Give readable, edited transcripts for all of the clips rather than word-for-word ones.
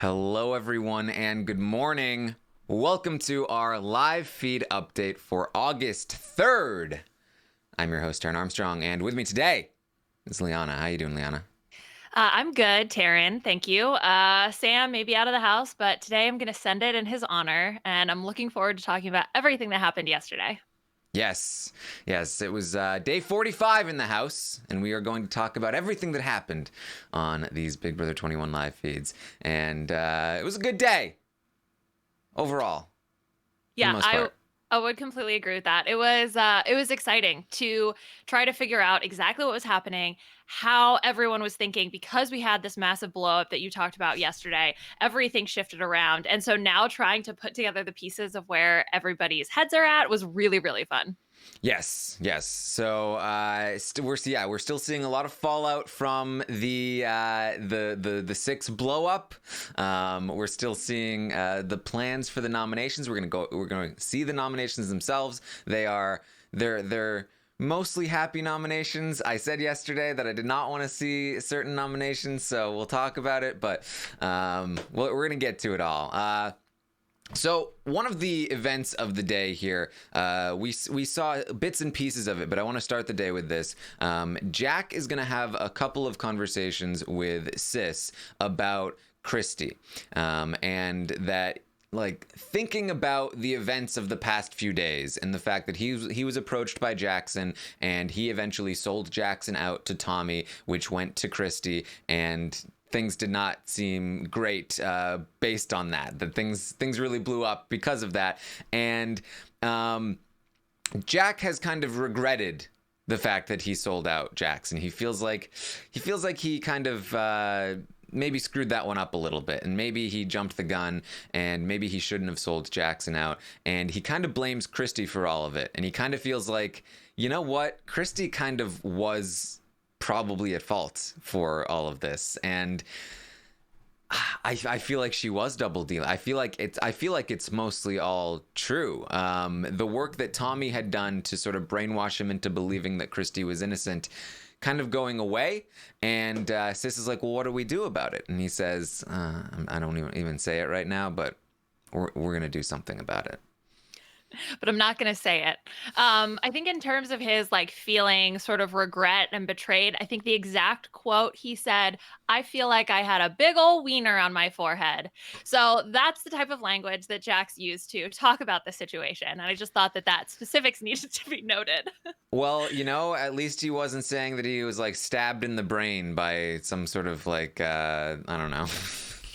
Hello, everyone, and good morning. Welcome to our live feed update for August 3rd. I'm your host, Taran Armstrong, and with me today is Liana. How you doing, Liana? I'm good, Taran. Thank you. Sam may be out of the house, but today I'm going to send it in his honor, and I'm looking forward to talking about everything that happened yesterday. Yes, it was day 45 in the house, and we are going to talk about everything that happened on these Big Brother 21 live feeds. And it was a good day overall, for the Yeah, most I part. I would completely agree with that. It was exciting to try to figure out exactly what was happening, how everyone was thinking because we had this massive blow up that you talked about yesterday. Everything shifted around, and so now trying to put together the pieces of where everybody's heads are at was really really fun. Yes. So we're still seeing a lot of fallout from the six blow up. We're still seeing the plans for the nominations. We're going to see the nominations themselves. They're mostly happy nominations. I said yesterday that I did not want to see certain nominations, so we'll talk about it. But we're gonna get to it all. So one of the events of the day here, we saw bits and pieces of it, but I want to start the day with this. Jack is going to have a couple of conversations with Sis about Christy, and that like thinking about the events of the past few days and the fact that he was approached by Jackson and he eventually sold Jackson out to Tommy, which went to Christy, and things did not seem great based on that. That things really blew up because of that, and Jack has kind of regretted the fact that he sold out Jackson. He feels like he kind of maybe screwed that one up a little bit, and maybe he jumped the gun, and maybe he shouldn't have sold Jackson out. And he kind of blames Christy for all of it, and he kind of feels like, you know what, Christy kind of was probably at fault for all of this, and I feel like she was double dealing. I feel like it's mostly all true. The work that Tommy had done to sort of brainwash him into believing that Christy was innocent, kind of going away. And Sis is like, "Well, what do we do about it?" And he says, "I don't even say it right now, but we're gonna do something about it." But I'm not going to say it. I think in terms of his like feeling sort of regret and betrayed, I think the exact quote he said, "I feel like I had a big old wiener on my forehead." So that's the type of language that Jack's used to talk about the situation. And I just thought that that specifics needed to be noted. Well, at least he wasn't saying that he was like stabbed in the brain by some sort of like I don't know,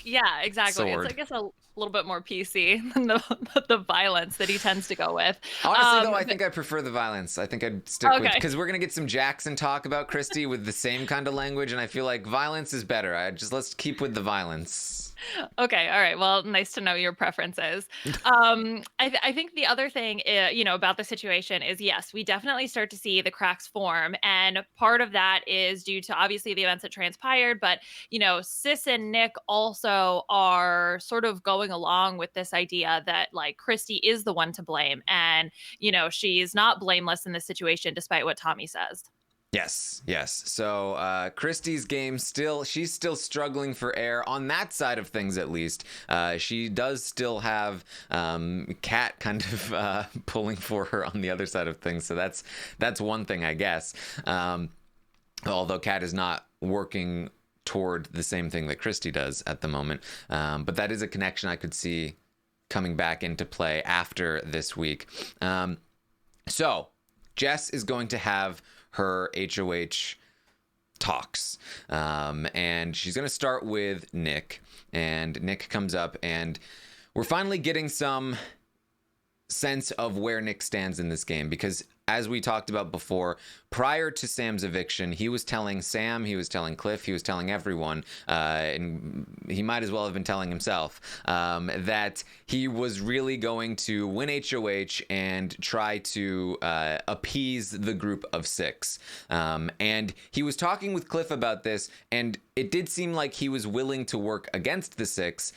Yeah, exactly. It's, I sword. guess, a little bit more PC than the violence that he tends to go with. Honestly, though, I But think I prefer the violence. I think I'd stick with, okay. because we're gonna get some Jackson talk about Christy with the same kind of language, and I feel like violence is better. Let's keep with the violence. Okay, all right. Well, nice to know your preferences. I think the other thing, about the situation is yes, we definitely start to see the cracks form, and part of that is due to obviously the events that transpired. But Sis and Nick also are sort of going along with this idea that like Christy is the one to blame, and she's not blameless in this situation, despite what Tommy says. Yes. So Christy's game she's still struggling for air on that side of things, at least. She does still have Kat kind of pulling for her on the other side of things. So that's one thing, I guess. Although Kat is not working toward the same thing that Christy does at the moment. But that is a connection I could see coming back into play after this week. So Jess is going to have her HOH talks. And she's going to start with Nick. And Nick comes up, and we're finally getting some sense of where Nick stands in this game, because as we talked about before, prior to Sam's eviction, he was telling Sam, he was telling Cliff, he was telling everyone, and he might as well have been telling himself, that he was really going to win HOH and try to appease the group of six. And he was talking with Cliff about this, and it did seem like he was willing to work against the six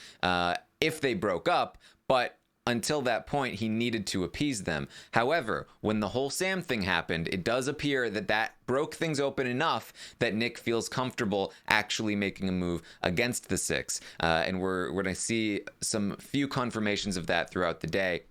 if they broke up, but until that point, he needed to appease them. However, when the whole Sam thing happened, it does appear that broke things open enough that Nick feels comfortable actually making a move against the Six. And we're going to see some few confirmations of that throughout the day.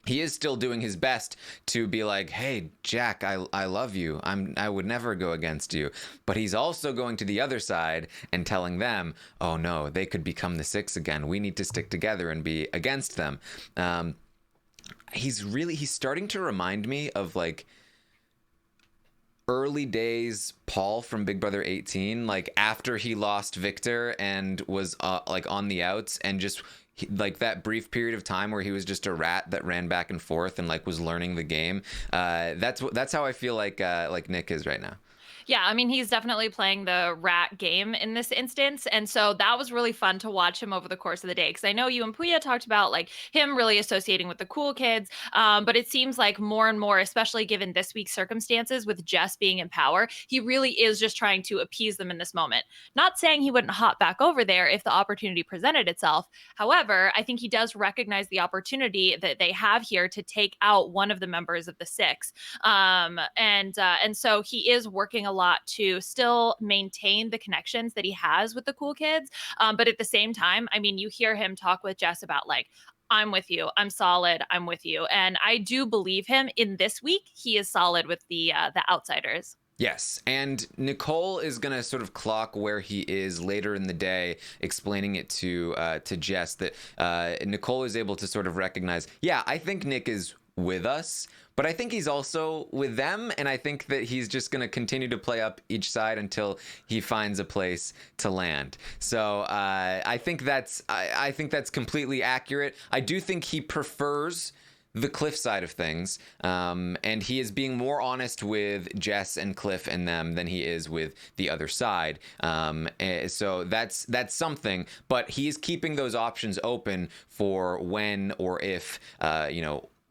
He is still doing his best to be like, hey, Jack, I love you. I would never go against you. But he's also going to the other side and telling them, oh, no, they could become the Six again. We need to stick together and be against them. He's starting to remind me of like early days Paul from Big Brother 18, like after he lost Victor and was like on the outs and just like that brief period of time where he was just a rat that ran back and forth and like was learning the game. That's how I feel like Nick is right now. Yeah, I mean, he's definitely playing the rat game in this instance. And so that was really fun to watch him over the course of the day. Because I know you and Puya talked about like him really associating with the cool kids. But it seems like more and more, especially given this week's circumstances with Jess being in power, he really is just trying to appease them in this moment. Not saying he wouldn't hop back over there if the opportunity presented itself. However, I think he does recognize the opportunity that they have here to take out one of the members of the Six. And so he is working a lot to still maintain the connections that he has with the cool kids. But at the same time, I mean, you hear him talk with Jess about like, I'm with you. I'm solid. I'm with you. And I do believe him in this week. He is solid with the outsiders. Yes, and Nicole is going to sort of clock where he is later in the day, explaining it to Jess that Nicole is able to sort of recognize, yeah, I think Nick is with us, but I think he's also with them, and I think that he's just going to continue to play up each side until he finds a place to land. So I think that's completely accurate. I do think he prefers the Cliff side of things, and he is being more honest with Jess and Cliff and them than he is with the other side. So that's something, but he is keeping those options open for when or if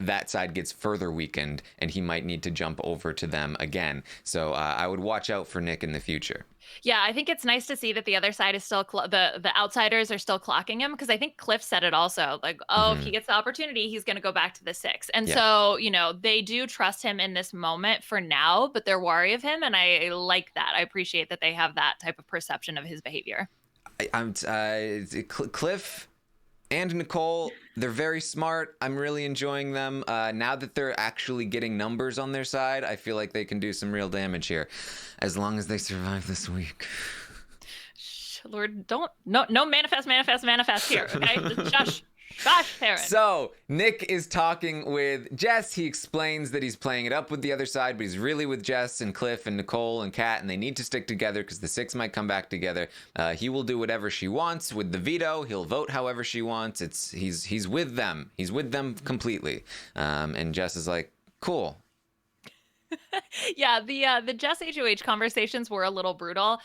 that side gets further weakened and he might need to jump over to them again. So I would watch out for Nick in the future. Yeah, I think it's nice to see that the other side is still the outsiders are still clocking him, because I think Cliff said it also, like, oh, if he gets the opportunity, he's going to go back to the Six. And so, they do trust him in this moment for now, but they're wary of him. And I like that. I appreciate that they have that type of perception of his behavior. Cliff and Nicole, they're very smart. I'm really enjoying them. Now that they're actually getting numbers on their side, I feel like they can do some real damage here, as long as they survive this week. Lord, no manifest here, okay? Shush. Gosh, Taran. So Nick is talking with Jess. He explains that he's playing it up with the other side, but he's really with Jess and Cliff and Nicole and Kat, and they need to stick together because the Six might come back together. He will do whatever she wants with the veto. He'll vote however she wants. He's with them. He's with them completely. And Jess is like, cool. Yeah, the Jess HOH conversations were a little brutal,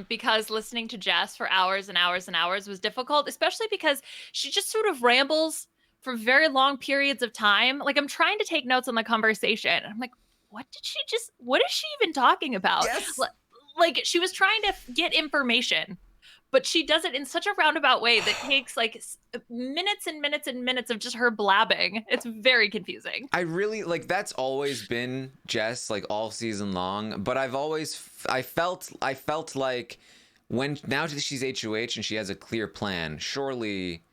because listening to Jess for hours and hours and hours was difficult, especially because she just sort of rambles for very long periods of time. Like, I'm trying to take notes on the conversation. I'm like, what is she even talking about? Yes. Like, she was trying to get information, but she does it in such a roundabout way that takes like minutes and minutes and minutes of just her blabbing. It's very confusing. I really like, that's always been Jess, like all season long, but I felt like now that she's HOH and she has a clear plan, surely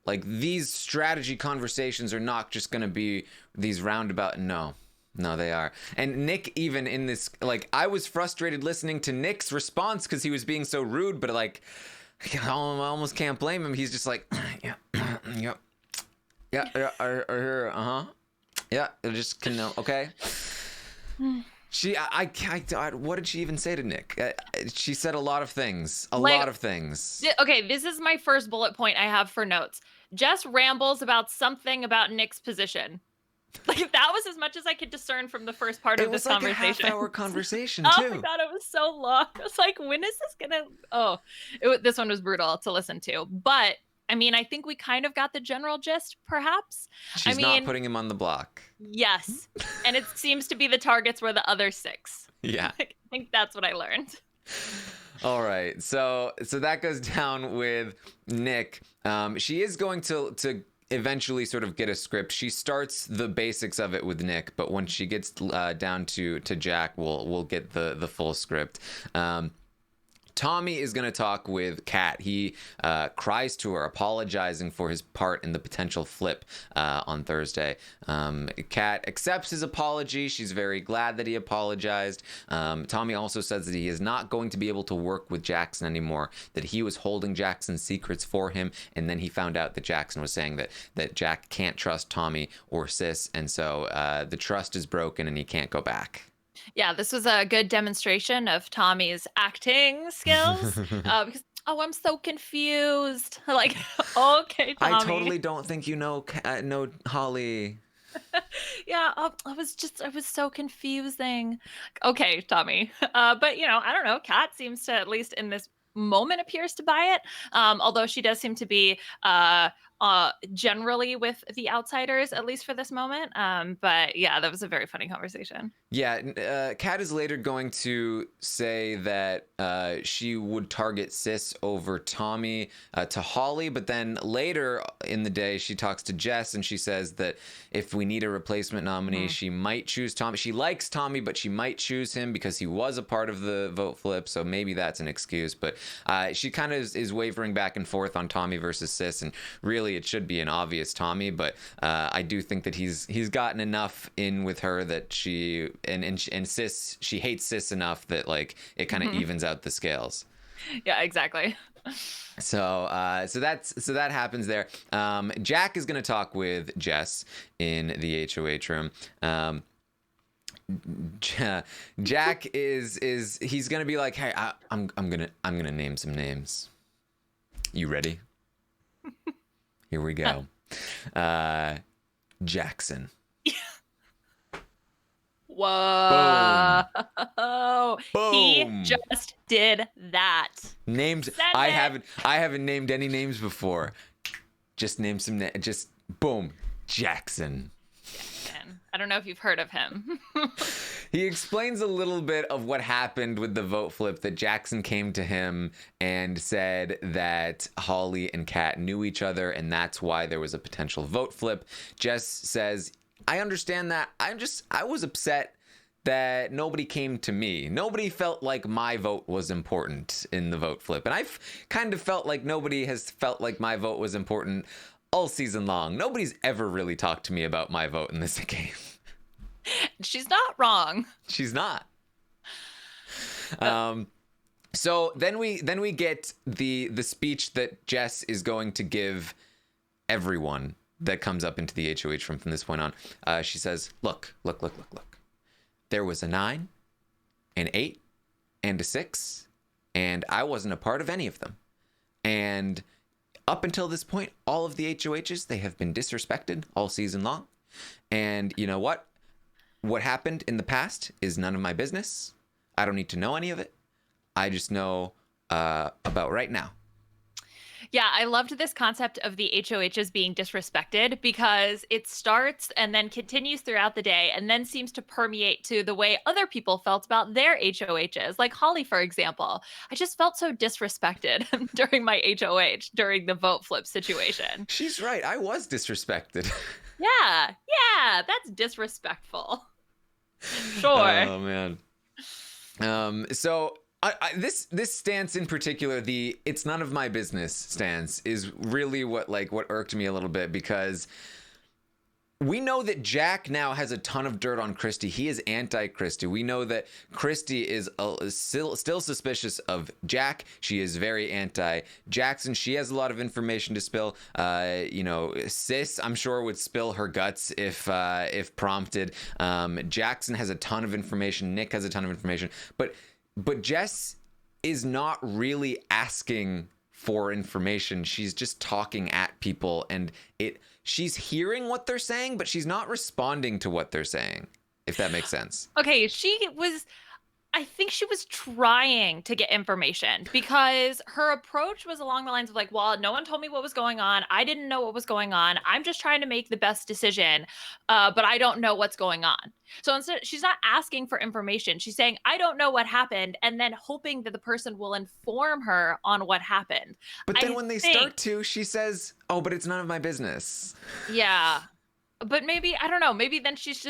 like these strategy conversations are not just going to be these roundabout. No, they are. And Nick, even in this, like, I was frustrated listening to Nick's response because he was being so rude, but like, I almost can't blame him. He's just like, yeah, just can know, okay. What did she even say to Nick? She said a lot of things. Lot of things. Okay, this is my first bullet point I have for notes. Jess rambles about something about Nick's position. Like, that was as much as I could discern from the first part of this conversation. It was like a half-hour conversation, Oh too. my God, it was so long. I was like, when is this gonna... this one was brutal to listen to. But, I mean, I think we kind of got the general gist, perhaps. She's not putting him on the block. Yes. And it seems to be the targets were the other Six. Yeah. I think that's what I learned. All right. So that goes down with Nick. She is going to eventually sort of get a script. She starts the basics of it with Nick, but when she gets down to Jack, we'll get the full script. Tommy is going to talk with Kat. He cries to her, apologizing for his part in the potential flip on Thursday. Kat accepts his apology. She's very glad that he apologized. Tommy also says that he is not going to be able to work with Jackson anymore, that he was holding Jackson's secrets for him, and then he found out that Jackson was saying that Jack can't trust Tommy or Sis, and so the trust is broken and he can't go back. Yeah, this was a good demonstration of Tommy's acting skills. Because I'm so confused. Like, okay, Tommy. I totally don't think you know Holly. Yeah, I was so confusing. Okay, Tommy. But I don't know. Kat seems to, at least in this moment, appears to buy it. Although she does seem to be generally with the outsiders, at least for this moment. But yeah, that was a very funny conversation. Yeah, Kat is later going to say that she would target Sis over Tommy to Holly, but then later in the day she talks to Jess and she says that if we need a replacement nominee, she might choose Tommy. She likes Tommy, but she might choose him because he was a part of the vote flip, so maybe that's an excuse. But she kind of is wavering back and forth on Tommy versus Sis, and really it should be an obvious Tommy, but I do think that he's gotten enough in with her that she and Sis, she hates Sis enough that like it kind of evens out the scales. Yeah, exactly. So that happens there. Jack is going to talk with Jess in the HOH room. Jack is he's going to be like, hey, I'm gonna name some names. You ready? Here we go. Jackson. Whoa. Boom. He just did that. Names. I haven't named any names before. Just name some just boom. Jackson. I don't know if you've heard of him. He explains a little bit of what happened with the vote flip, that Jackson came to him and said that Holly and Kat knew each other, and that's why there was a potential vote flip. Jess says, I understand that. I was upset that nobody came to me. Nobody felt like my vote was important in the vote flip. And I've kind of felt like nobody has felt like my vote was important all season long. Nobody's ever really talked to me about my vote in this game. She's not wrong. She's not. So then we get the speech that Jess is going to give everyone that comes up into the HOH from this point on. She says, look. There was a 9, an 8, and a 6, and I wasn't a part of any of them. And up until this point, all of the HOHs, they have been disrespected all season long. And you know what? What happened in the past is none of my business. I don't need to know any of it. I just know about right now. Yeah, I loved this concept of the HOHs being disrespected because it starts and then continues throughout the day and then seems to permeate to the way other people felt about their HOHs. Like Holly, for example. I just felt so disrespected during my HOH, during the vote flip situation. She's right. I was disrespected. Yeah, that's disrespectful. Sure. Oh, man. So this stance in particular, the "it's none of my business" stance, is really what irked me a little bit, because we know that Jack now has a ton of dirt on Christy. He is anti-Christy. We know that Christy is still suspicious of Jack. She is very anti-Jackson. She has a lot of information to spill. Sis, I'm sure, would spill her guts if prompted. Jackson has a ton of information. Nick has a ton of information. But Jess is not really asking for information. She's just talking at people, and she's hearing what they're saying, but she's not responding to what they're saying, if that makes sense. Okay, she was I think she was trying to get information because her approach was along the lines of like, well, no one told me what was going on. I didn't know what was going on. I'm just trying to make the best decision, but I don't know what's going on. So instead, she's not asking for information. She's saying, I don't know what happened, and then hoping that the person will inform her on what happened. But then I when they think, start to, she says, "Oh, but it's none of my business." yeah. But maybe I don't know. Maybe then she's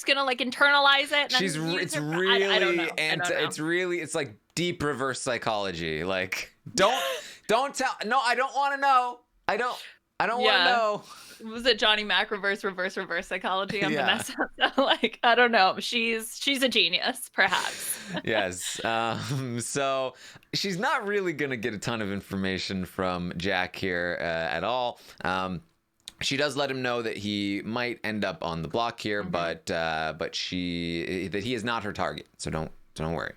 gonna like internalize it and She's then use it's her. I don't really know. I don't know. it's like deep reverse psychology. Like don't tell. No, I don't want to know. I don't want to Yeah. know. Was it Johnny Mac reverse psychology on Yeah. Vanessa? So, like, I don't know. She's a genius, perhaps. Yes. So she's not really gonna get a ton of information from Jack here at all. She does let him know that he might end up on the block here, but that he is not her target. So don't worry.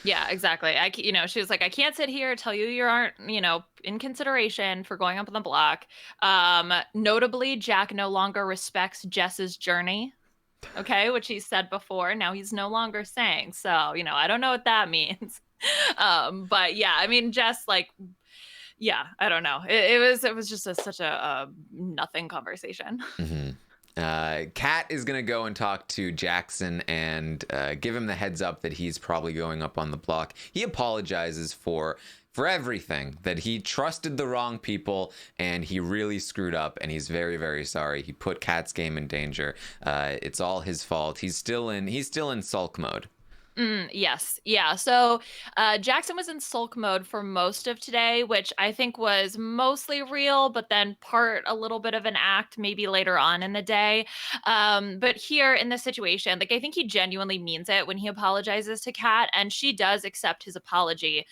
Yeah, exactly. She was like, I can't sit here tell you aren't, in consideration for going up on the block. Notably, Jack no longer respects Jess's journey. Okay, which he said before. Now he's no longer saying. So, I don't know what that means. But yeah, I mean, Jess, like, yeah, I don't know. It was just such a nothing conversation. Mm-hmm. Kat is gonna go and talk to Jackson and give him the heads up that he's probably going up on the block. He apologizes for everything, that he trusted the wrong people and he really screwed up, and he's very, very sorry. He put Kat's game in danger. It's all his fault. He's still in sulk mode. Yes. Yeah. So Jackson was in sulk mode for most of today, which I think was mostly real, but then part a little bit of an act maybe later on in the day. But here in this situation, like I think he genuinely means it when he apologizes to Kat, and she does accept his apology.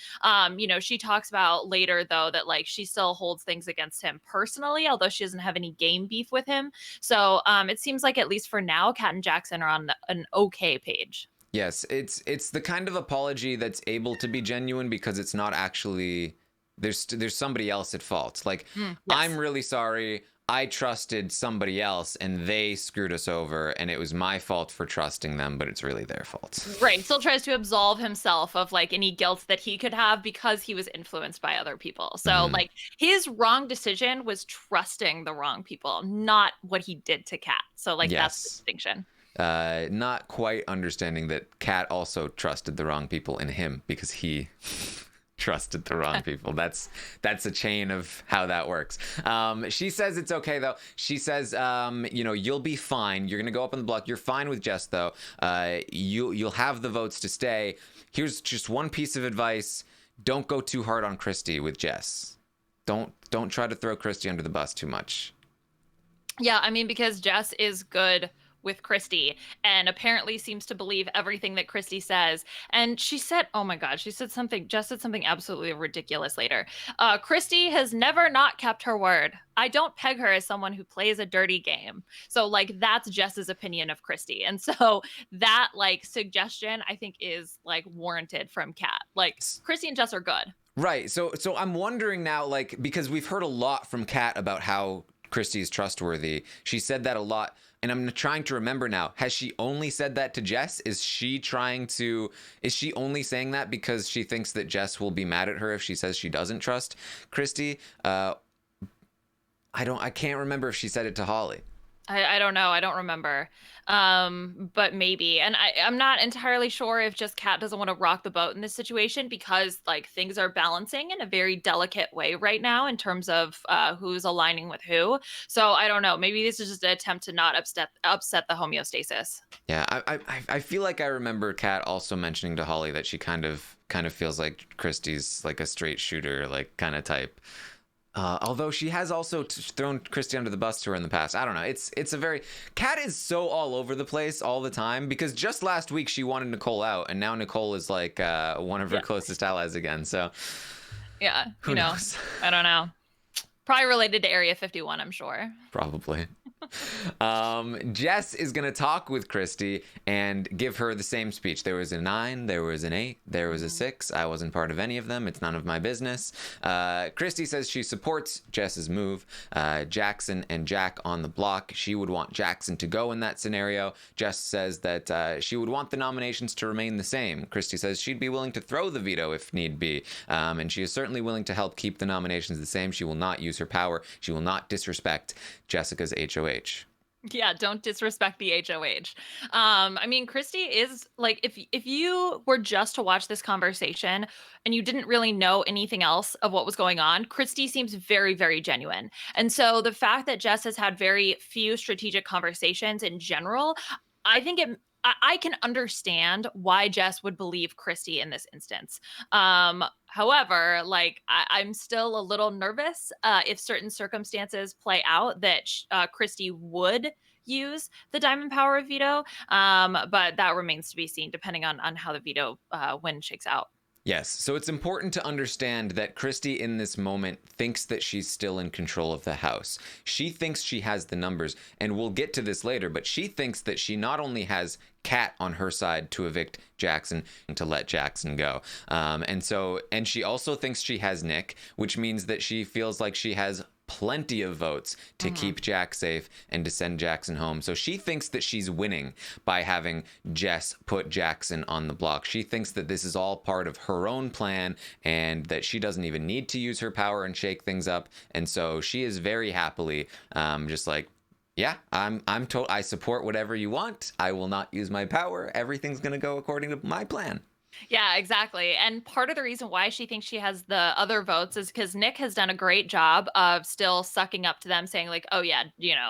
She talks about later though that like she still holds things against him personally, although she doesn't have any game beef with him. So it seems like at least for now, Kat and Jackson are on an okay page. Yes, it's the kind of apology that's able to be genuine because it's not actually there's somebody else at fault. Like, Yes. I'm really sorry. I trusted somebody else and they screwed us over, and it was my fault for trusting them, but it's really their fault. Right. Still tries to absolve himself of like any guilt that he could have because he was influenced by other people. So Mhm. like his wrong decision was trusting the wrong people, not what he did to Kat. So like that's the Yes. distinction. Not quite understanding that Kat also trusted the wrong people in him because he trusted the wrong people. That's a chain of how that works. She says it's okay though. She says, you'll be fine. You're gonna go up on the block. You're fine with Jess though. You'll have the votes to stay. Here's just one piece of advice: don't go too hard on Christy with Jess. Don't try to throw Christy under the bus too much. Yeah, I mean, because Jess is good with Christy and apparently seems to believe everything that Christy says. And she said, oh my God, Jess said something absolutely ridiculous later. Christy has never not kept her word. I don't peg her as someone who plays a dirty game. So, like, that's Jess's opinion of Christy. And so that, like, suggestion, I think is, like, warranted from Kat. Like, Christy and Jess are good. Right. So I'm wondering now, like, because we've heard a lot from Kat about how Christy is trustworthy. She said that a lot. And I'm trying to remember now, has she only said that to Jess? Is she only saying that because she thinks that Jess will be mad at her if she says she doesn't trust Christy? I can't remember if she said it to Holly. I don't know. I don't remember. But maybe. And I'm not entirely sure if just Kat doesn't want to rock the boat in this situation because like things are balancing in a very delicate way right now in terms of who's aligning with who. So I don't know. Maybe this is just an attempt to not upset the homeostasis. Yeah, I feel like I remember Kat also mentioning to Holly that she kind of feels like Christy's like a straight shooter, like kind of type. Although she has also thrown Christy under the bus to her in the past. I don't know. It's a very... Kat is so all over the place all the time because just last week she wanted Nicole out, and now Nicole is like one of her closest allies again. So Yeah, who knows? I don't know. Probably related to Area 51, I'm sure. Probably. Jess is going to talk with Christy and give her the same speech. There was a 9, there was an 8, there was a Mhm. 6. I wasn't part of any of them. It's none of my business. Christy says she supports Jess's move. Jackson and Jack on the block. She would want Jackson to go in that scenario. Jess says that she would want the nominations to remain the same. Christy says she'd be willing to throw the veto if need be. And she is certainly willing to help keep the nominations the same. She will not use her power. She will not disrespect Jessica's HOH. Yeah, don't disrespect the HOH. I mean, Christy is like, if you were just to watch this conversation and you didn't really know anything else of what was going on, Christy seems very, very genuine. And so the fact that Jess has had very few strategic conversations in general, I think I can understand why Jess would believe Christy in this instance. However, like I'm still a little nervous if certain circumstances play out that Christy would use the diamond power of veto. But that remains to be seen, depending on how the veto win shakes out. Yes, so it's important to understand that Christy in this moment thinks that she's still in control of the house. She thinks she has the numbers, and we'll get to this later, but she thinks that she not only has Kat on her side to evict Jackson and to let Jackson go. And she also thinks she has Nick, which means that she feels like she has plenty of votes to Mhm. keep Jack safe and to send Jackson home. So she thinks that she's winning by having Jess put Jackson on the block. She thinks that this is all part of her own plan and that she doesn't even need to use her power and shake things up. And so she is very happily just like, yeah, I support whatever you want. I will not use my power. Everything's going to go according to my plan. Yeah, exactly. And part of the reason why she thinks she has the other votes is because Nick has done a great job of still sucking up to them, saying, like, oh, yeah,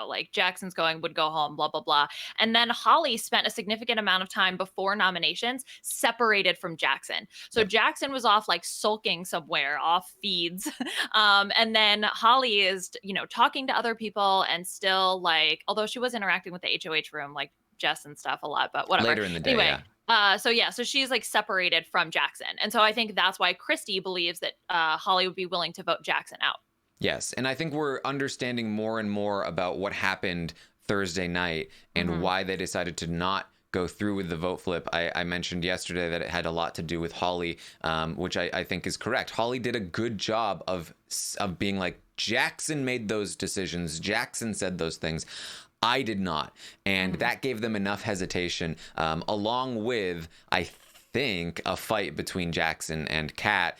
like Jackson's would go home, blah, blah, blah. And then Holly spent a significant amount of time before nominations separated from Jackson. So Yep. Jackson was off like sulking somewhere off feeds. And then Holly is, talking to other people and still like, although she was interacting with the HOH room, like Jess and stuff a lot, but whatever. Later in the day, Anyway, yeah. so she's like separated from Jackson. And so I think that's why Christy believes that Holly would be willing to vote Jackson out. Yes, and I think we're understanding more and more about what happened Thursday night and Hmm. why they decided to not go through with the vote flip. I mentioned yesterday that it had a lot to do with Holly, which I think is correct. Holly did a good job of being like, Jackson made those decisions. Jackson said those things. I did not. And Hmm. that gave them enough hesitation, along with, I think, a fight between Jackson and Kat,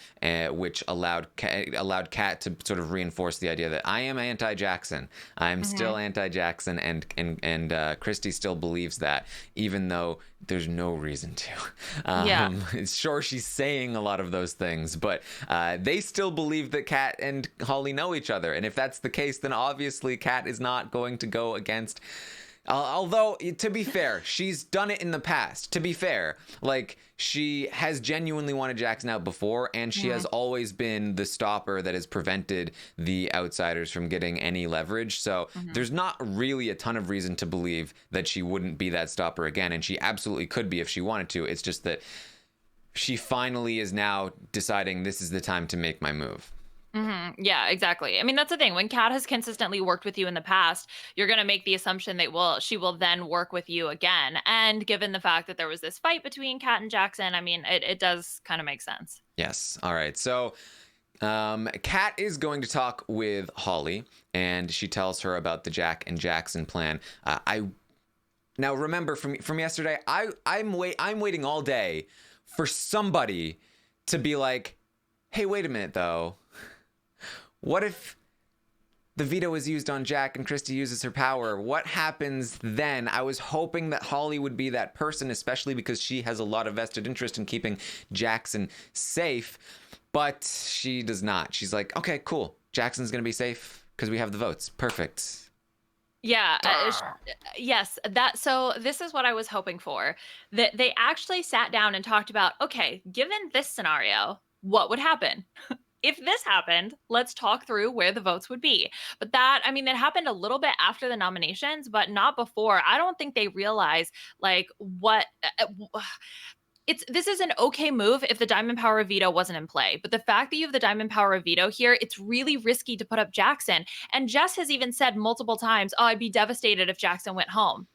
which allowed Kat to sort of reinforce the idea that I am anti-Jackson. I'm Hmm. still anti-Jackson, and Christy still believes that, even though there's no reason to. Yeah. Sure, she's saying a lot of those things, but they still believe that Kat and Holly know each other. And if that's the case, then obviously Kat is not going to go against. Although, to be fair, she's done it in the past. To be fair, like, she has genuinely wanted Jackson out before, and she Hmm. has always been the stopper that has prevented the outsiders from getting any leverage. So Hmm. there's not really a ton of reason to believe that she wouldn't be that stopper again, and she absolutely could be if she wanted to. It's just that she finally is now deciding this is the time to make my move. Yeah, exactly. I mean, that's the thing. When Kat has consistently worked with you in the past, you're going to make the assumption that she will then work with you again. And given the fact that there was this fight between Kat and Jackson, I mean, it does kind of make sense. Yes. All right. So Kat is going to talk with Holly, and she tells her about the Jack and Jackson plan. I now remember from yesterday. I'm waiting all day for somebody to be like, "Hey, wait a minute, though. What if the veto is used on Jack and Christy uses her power? What happens then?" I was hoping that Holly would be that person, especially because she has a lot of vested interest in keeping Jackson safe. But she does not. She's like, okay, cool. Jackson's going to be safe because we have the votes. Perfect. Yeah, yes, so this is what I was hoping for. That they actually sat down and talked about, okay, given this scenario, what would happen? If this happened, let's talk through where the votes would be. But that, I mean, it happened a little bit after the nominations, but not before. I don't think they realize like what this is an okay move if the Diamond Power of Veto wasn't in play. But the fact that you have the Diamond Power of Veto here, it's really risky to put up Jackson. And Jess has even said multiple times, oh, I'd be devastated if Jackson went home.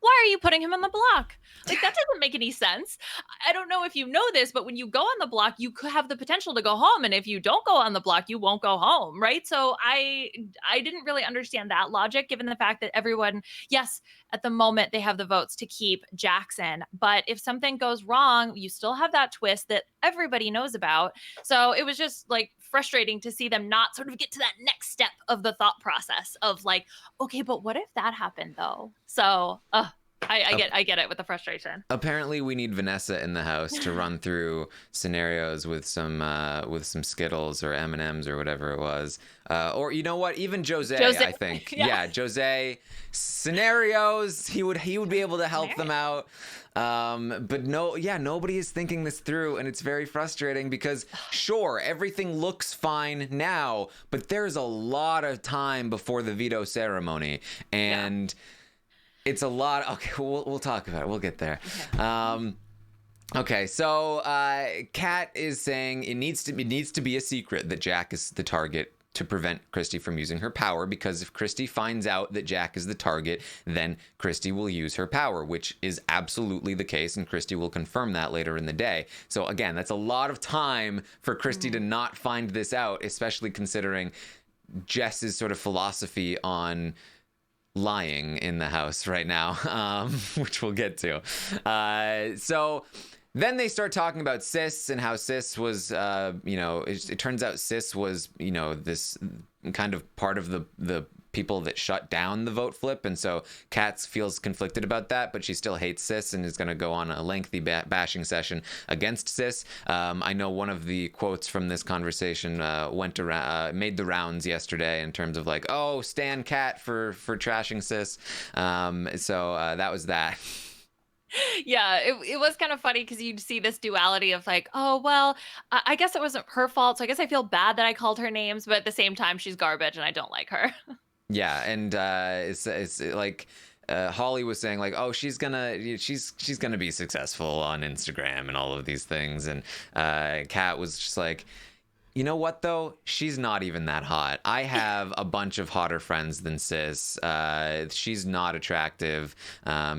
Why are you putting him on the block? Like, that doesn't make any sense. I don't know if you know this, but when you go on the block, you could have the potential to go home. And if you don't go on the block, you won't go home, right? So I didn't really understand that logic, given the fact that everyone, yes, at the moment they have the votes to keep Jackson. But if something goes wrong, you still have that twist that everybody knows about. So it was just like frustrating to see them not sort of get to that next step of the thought process of like, okay, but what if that happened though? So I get it with the frustration. Apparently, we need Vanessa in the house to run through scenarios with some Skittles or M&Ms or whatever it was, or you know what, even Jose. I think, yeah, Jose scenarios. He would be able to help them out. But nobody is thinking this through, and it's very frustrating because sure, everything looks fine now, but there's a lot of time before the veto ceremony, and. Yeah. It's a lot. Okay, we'll talk about it. We'll get there. Okay, so Kat is saying it needs to be a secret that Jack is the target to prevent Christy from using her power, because if Christy finds out that Jack is the target, then Christy will use her power, which is absolutely the case, and Christy will confirm that later in the day. So again, that's a lot of time for Christy to not find this out, especially considering Jess's sort of philosophy on lying in the house right now, which we'll get to. So then they start talking about Sis and how Sis was, it turns out Sis was, this kind of part of the people that shut down the vote flip. And so Katz feels conflicted about that, but she still hates Sis and is going to go on a lengthy bashing session against Sis. I know one of the quotes from this conversation made the rounds yesterday in terms of like, oh, stan Kat for trashing Sis. So that was that. Yeah, it was kind of funny because you'd see this duality of like, oh, well, I guess it wasn't her fault. So I guess I feel bad that I called her names, but at the same time, she's garbage and I don't like her. Yeah, and it's like Holly was saying like, oh, she's gonna be successful on Instagram and all of these things, and Kat was just like, you know what though, she's not even that hot. I have a bunch of hotter friends than Sis. She's not attractive.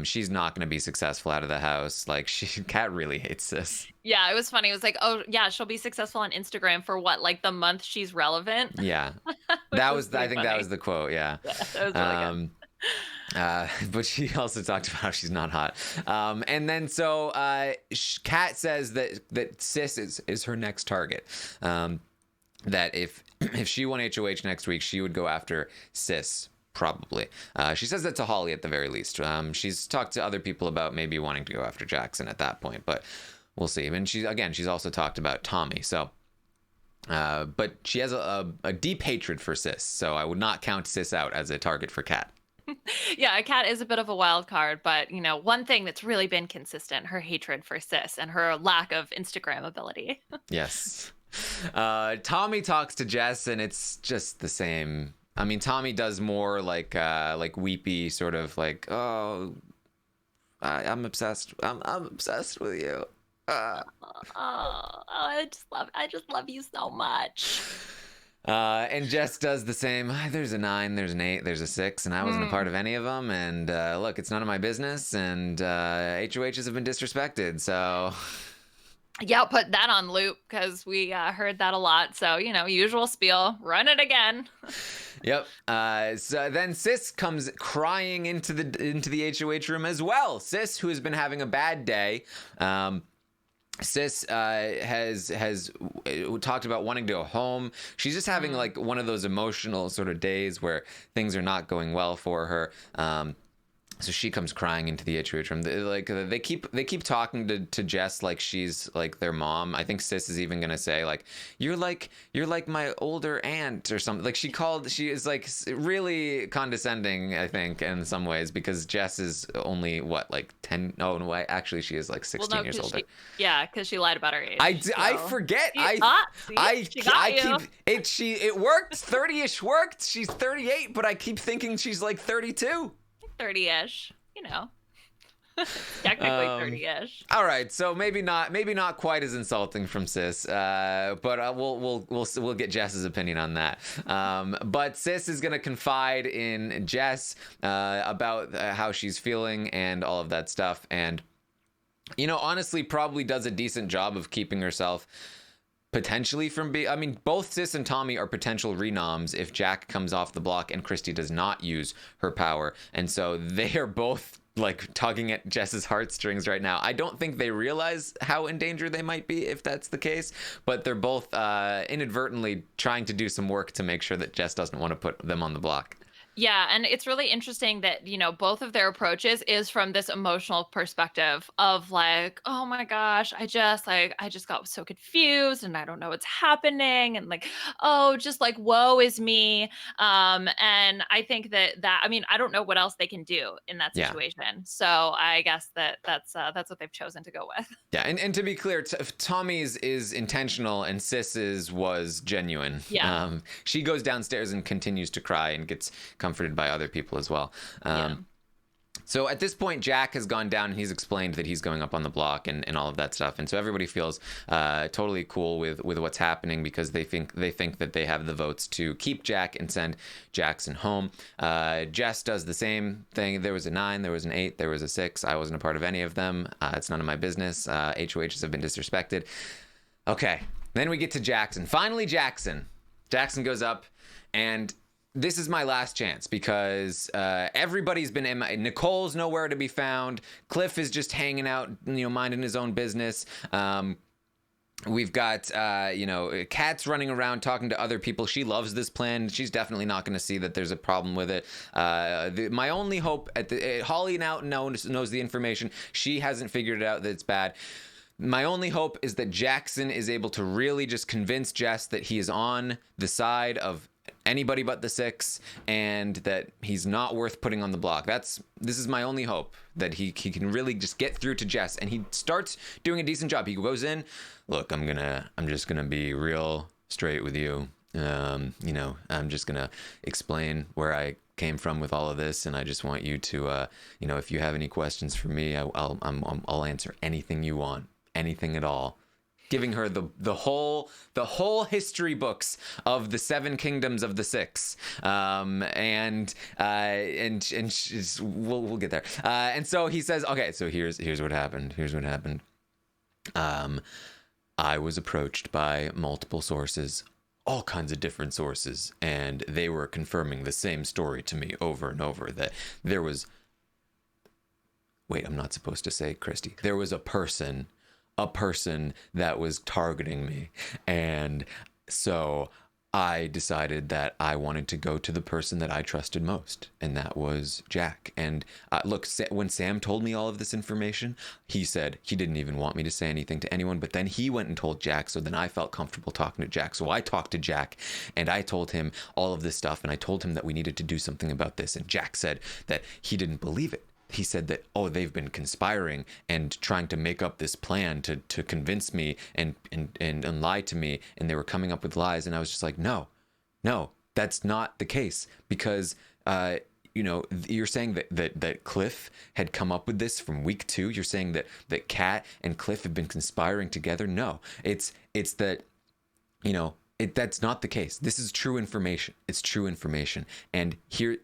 She's not gonna be successful out of the house. Like Kat really hates Sis. Yeah, it was funny. It was like, oh yeah, she'll be successful on Instagram for what, like the month she's relevant. Yeah, that was I think funny. That was the quote. Yeah, that was really good. But she also talked about how she's not hot. And then so Kat says that Sis is her next target. That if she won HOH next week, she would go after Sis. Probably. She says that to Holly at the very least. She's talked to other people about maybe wanting to go after Jackson at that point, but we'll see. And she's also talked about Tommy. So, but she has a deep hatred for Sis. So I would not count Sis out as a target for Kat. Yeah, Kat is a bit of a wild card, but one thing that's really been consistent, her hatred for Sis and her lack of Instagram ability. Yes. Tommy talks to Jess and it's just the same. I mean, Tommy does more like weepy sort of like, oh, I'm obsessed. I'm obsessed with you. I just love you so much. And Jess does the same. There's a 9, there's an 8, there's a 6, and I wasn't a part of any of them. And look, it's none of my business. And HOHs have been disrespected. So yeah, I'll put that on loop because we heard that a lot. So usual spiel, run it again. Yep. So then Sis comes crying into the HOH room as well. Sis, who has been having a bad day. Sis has talked about wanting to go home. She's just having like one of those emotional sort of days where things are not going well for her. So she comes crying into the HOH room. They keep talking to Jess like she's like their mom. I think Sis is even gonna say like you're like my older aunt or something. Like she is like really condescending, I think, in some ways, because Jess is only what, like 10. Oh no, actually she is like 16 years older. Because she lied about her age. I forget. It worked. 30ish worked. She's 38, but I keep thinking she's like 32. 30-ish, It's technically 30-ish. All right, so maybe not quite as insulting from Sis, but we'll get Jess's opinion on that. But Sis is gonna confide in Jess about how she's feeling and all of that stuff, and honestly, probably does a decent job of keeping herself potentially from being. I mean, both Sis and Tommy are potential renoms if Jack comes off the block and Christy does not use her power, and so they are both like tugging at Jess's heartstrings right now. I don't think they realize how in danger they might be if that's the case, but they're both inadvertently trying to do some work to make sure that Jess doesn't want to put them on the block. Yeah, and it's really interesting that, both of their approaches is from this emotional perspective of like, oh my gosh, I just got so confused and I don't know what's happening and like, oh, just like woe is me. And I think that I mean, I don't know what else they can do in that Yeah. situation. So I guess that's what they've chosen to go with. Yeah, and to be clear, Tommy's is intentional and Sis's was genuine. Yeah. She goes downstairs and continues to cry and gets comforted by other people as well. Yeah. So at this point, Jack has gone down and he's explained that he's going up on the block and all of that stuff. And so everybody feels totally cool with what's happening because they think that they have the votes to keep Jack and send Jackson home. Jess does the same thing. There was a 9, there was an 8, there was a 6. I wasn't a part of any of them. It's none of my business. HOHs have been disrespected. Okay, then we get to Jackson. Finally, Jackson. Jackson goes up and this is my last chance because everybody's been Nicole's nowhere to be found. Cliff is just hanging out, minding his own business. We've got, Kat's running around talking to other people. She loves this plan. She's definitely not going to see that there's a problem with it. My only hope Holly now knows the information. She hasn't figured it out that it's bad. My only hope is that Jackson is able to really just convince Jess that he is on the side of anybody but the 6 and that he's not worth putting on the block. This is my only hope, that he can really just get through to Jess, and he starts doing a decent job. He goes in, look, I'm just gonna be real straight with you. I'm just gonna explain where I came from with all of this, and I just want you to if you have any questions for me, I'll answer anything you want, anything at all. Giving her the whole history books of the 7 kingdoms of the 6, and we'll get there. And so he says, okay, so here's what happened. I was approached by multiple sources, all kinds of different sources, and they were confirming the same story to me over and over, that there was. Wait, I'm not supposed to say Christy. There was a person that was targeting me. And so I decided that I wanted to go to the person that I trusted most, and that was Jack. And look, when Sam told me all of this information, he said he didn't even want me to say anything to anyone, but then he went and told Jack, so then I felt comfortable talking to Jack. So I talked to Jack, and I told him all of this stuff, and I told him that we needed to do something about this, and Jack said that he didn't believe it. He said that, they've been conspiring and trying to make up this plan to convince me and lie to me, and they were coming up with lies. And I was just like, no, that's not the case, because you're saying that Cliff had come up with this from week 2. You're saying that Kat and Cliff have been conspiring together. No, it's that that's not the case. This is true information. It's true information. And here's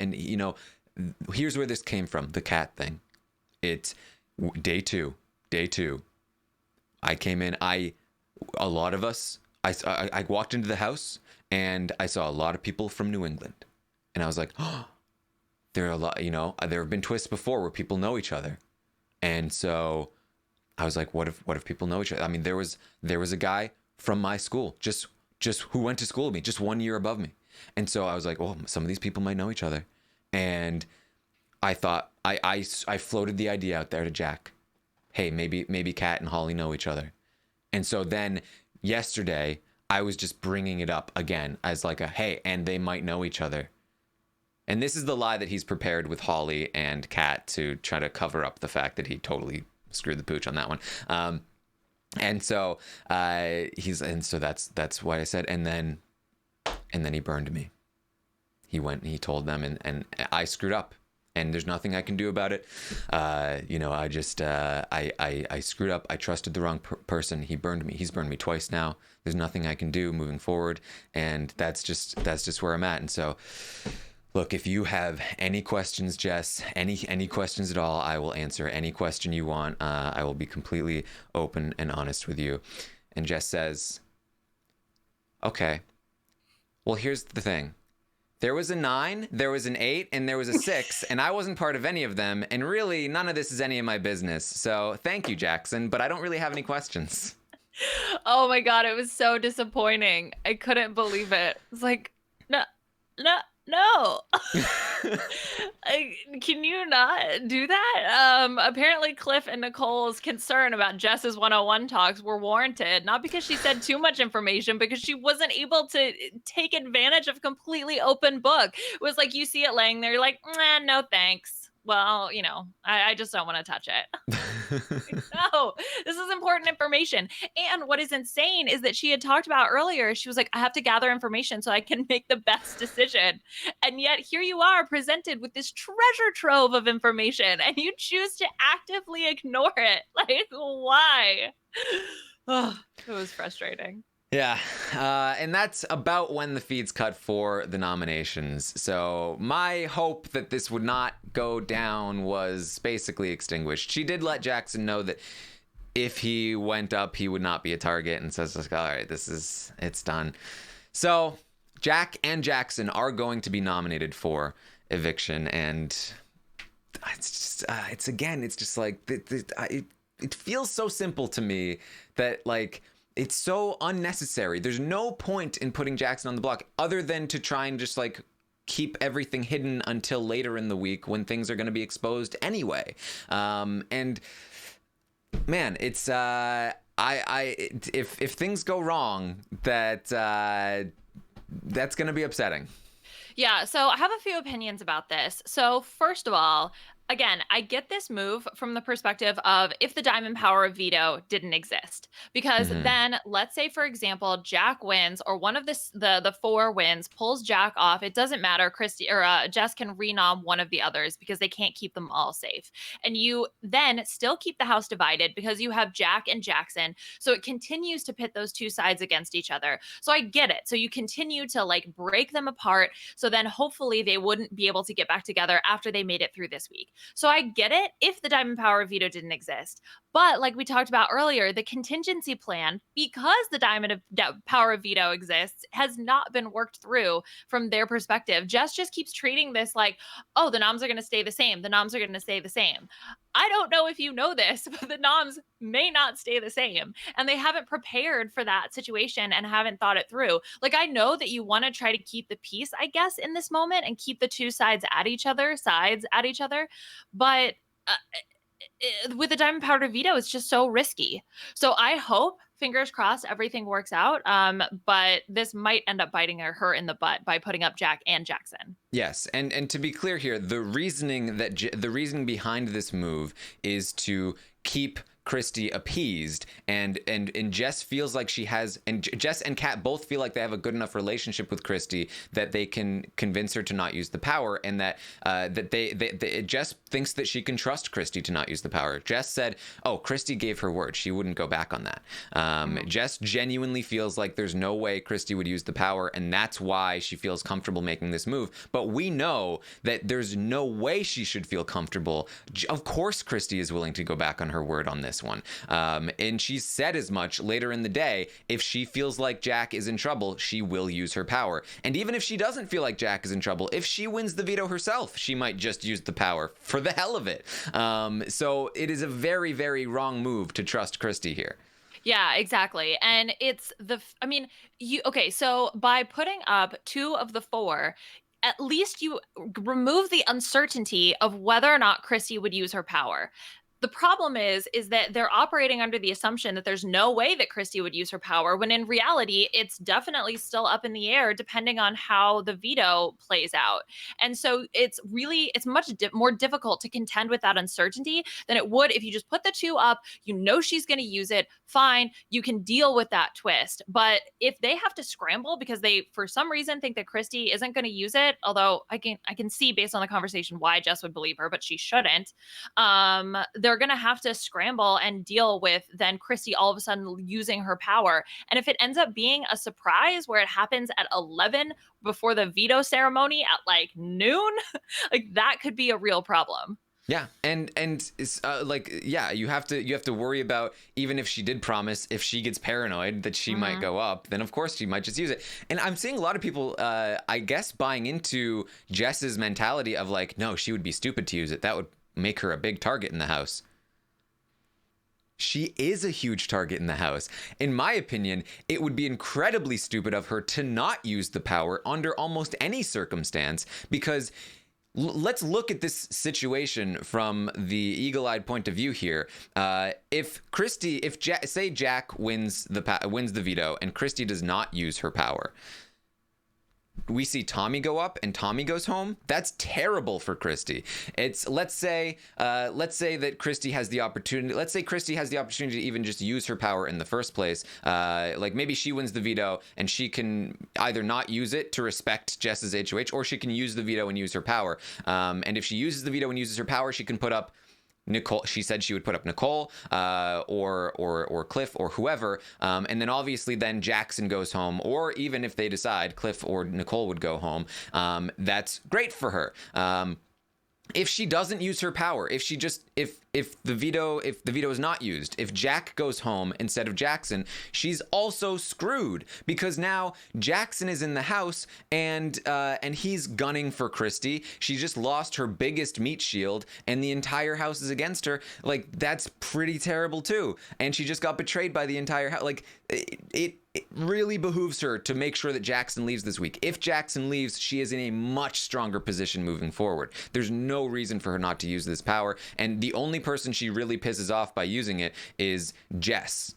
where this came from, the Kat thing. It's day two. I came in, I walked into the house and I saw a lot of people from New England. And I was like, oh, there are a lot, there have been twists before where people know each other. And so I was like, what if people know each other? I mean, there was a guy from my school, just who went to school with me, just 1 year above me. And so I was like, well, some of these people might know each other. And I thought, I floated the idea out there to Jack. Hey, maybe Kat and Holly know each other. And so then yesterday, I was just bringing it up again as like hey, and they might know each other. And this is the lie that he's prepared with Holly and Kat to try to cover up the fact that he totally screwed the pooch on that one. And so that's what I said. And then he burned me. He went and he told them, and I screwed up. and there's nothing I can do about it. I just I screwed up. I trusted the wrong person. He burned me. He's burned me twice now. There's nothing I can do moving forward, and that's just where I'm at. And so, look, if you have any questions, Jess, any questions at all, I will answer any question you want. I will be completely open and honest with you. And Jess says, okay, well, here's the thing. There was a 9, there was an 8, and there was a 6, and I wasn't part of any of them, and really, none of this is any of my business. So thank you, Jackson, but I don't really have any questions. Oh my God, it was so disappointing. I couldn't believe it. It's like, no, no, no. Can you not do that? Apparently Cliff and Nicole's concern about Jess's 101 talks were warranted, not because she said too much information, because she wasn't able to take advantage of completely open book. It was like, you see it laying there, you're like, no, thanks. Well, I just don't want to touch it. No, this is important information. And what is insane is that she had talked about earlier, she was like, I have to gather information so I can make the best decision. And yet here you are presented with this treasure trove of information and you choose to actively ignore it. Like, why? Oh, it was frustrating. Yeah, and that's about when the feeds cut for the nominations. So my hope that this would not go down was basically extinguished. She did let Jackson know that if he went up, he would not be a target, and says, all right, it's done. So Jack and Jackson are going to be nominated for eviction, and it's just like, it feels so simple to me that, like, it's so unnecessary. There's no point in putting Jackson on the block other than to try and just, like, keep everything hidden until later in the week when things are going to be exposed anyway. And man, it's if things go wrong, that's going to be upsetting. Yeah, so I have a few opinions about this. So first of all, again, I get this move from the perspective of if the diamond power of veto didn't exist. Because then, let's say, for example, Jack wins, or one of the 4 wins, pulls Jack off. It doesn't matter. Christy or Jess can renom one of the others because they can't keep them all safe. And you then still keep the house divided because you have Jack and Jackson. So it continues to pit those two sides against each other. So I get it. So you continue to, like, break them apart. So then hopefully they wouldn't be able to get back together after they made it through this week. So I get it if the diamond power of veto didn't exist. But like we talked about earlier, the contingency plan, because the diamond power of veto exists, has not been worked through from their perspective. Jess just keeps treating this like, oh, the noms are going to stay the same. The noms are going to stay the same. I don't know if you know this, but the noms may not stay the same. And they haven't prepared for that situation and haven't thought it through. Like, I know that you want to try to keep the peace, I guess, in this moment and keep the two sides at each other. But with the diamond powder veto, it's just so risky. So I hope, fingers crossed, everything works out. But this might end up biting her in the butt by putting up Jack and Jackson. Yes, and to be clear here, the reasoning behind this move is to keep Christy appeased, and Jess feels like she has, and Jess and Kat both feel like they have a good enough relationship with Christy that they can convince her to not use the power, and that Jess thinks that she can trust Christy to not use the power. Jess said, "Oh, Christy gave her word; she wouldn't go back on that." Jess genuinely feels like there's no way Christy would use the power, and that's why she feels comfortable making this move. But we know that there's no way she should feel comfortable. Of course, Christy is willing to go back on her word on this one. And she said as much later in the day. If she feels like Jack is in trouble, she will use her power. And even if she doesn't feel like Jack is in trouble, if she wins the veto herself, she might just use the power for the hell of it. So it is a very, very wrong move to trust Christy here. Yeah, exactly. And so by putting up 2 of the 4, at least you remove the uncertainty of whether or not Christy would use her power. the problem is that they're operating under the assumption that there's no way that Christie would use her power, when in reality, it's definitely still up in the air depending on how the veto plays out. And so it's much more difficult to contend with that uncertainty than it would if you just put the two up. You know she's going to use it. Fine, you can deal with that twist. But if they have to scramble because they, for some reason, think that Christie isn't going to use it, although I can see based on the conversation why Jess would believe her, but she shouldn't. They're going to have to scramble and deal with then Christie all of a sudden using her power. And if it ends up being a surprise where it happens at 11 before the veto ceremony at like noon, like that could be a real problem. Yeah, and yeah, you have to worry about, even if she did promise, if she gets paranoid that she might go up, then of course she might just use it. And I'm seeing a lot of people, I guess, buying into Jess's mentality of like, no, she would be stupid to use it. That would make her a big target in the house. She is a huge target in the house. In my opinion, it would be incredibly stupid of her to not use the power under almost any circumstance, because let's look at this situation from the eagle-eyed point of view here. If say Jack wins the veto and Christie does not use her power, we see Tommy go up and Tommy goes home. That's terrible for Christie. Let's say that Christie has the opportunity. Let's say Christie has the opportunity to even just use her power in the first place. Like maybe she wins the veto and she can either not use it to respect Jess's HOH, or she can use the veto and use her power. And if she uses the veto and uses her power, she can put up Nicole. She said she would put up Nicole, or Cliff, or whoever, and then obviously then Jackson goes home, or even if they decide Cliff or Nicole would go home, that's great for her. If she doesn't use her power, if the veto is not used, if Jack goes home instead of Jackson, she's also screwed, because now Jackson is in the house and he's gunning for Christie. She just lost her biggest meat shield and the entire house is against her. Like, that's pretty terrible too. And she just got betrayed by the entire house. Like, it really behooves her to make sure that Jackson leaves this week. If Jackson leaves, she is in a much stronger position moving forward. There's no reason for her not to use this power. And the only person she really pisses off by using it is Jess,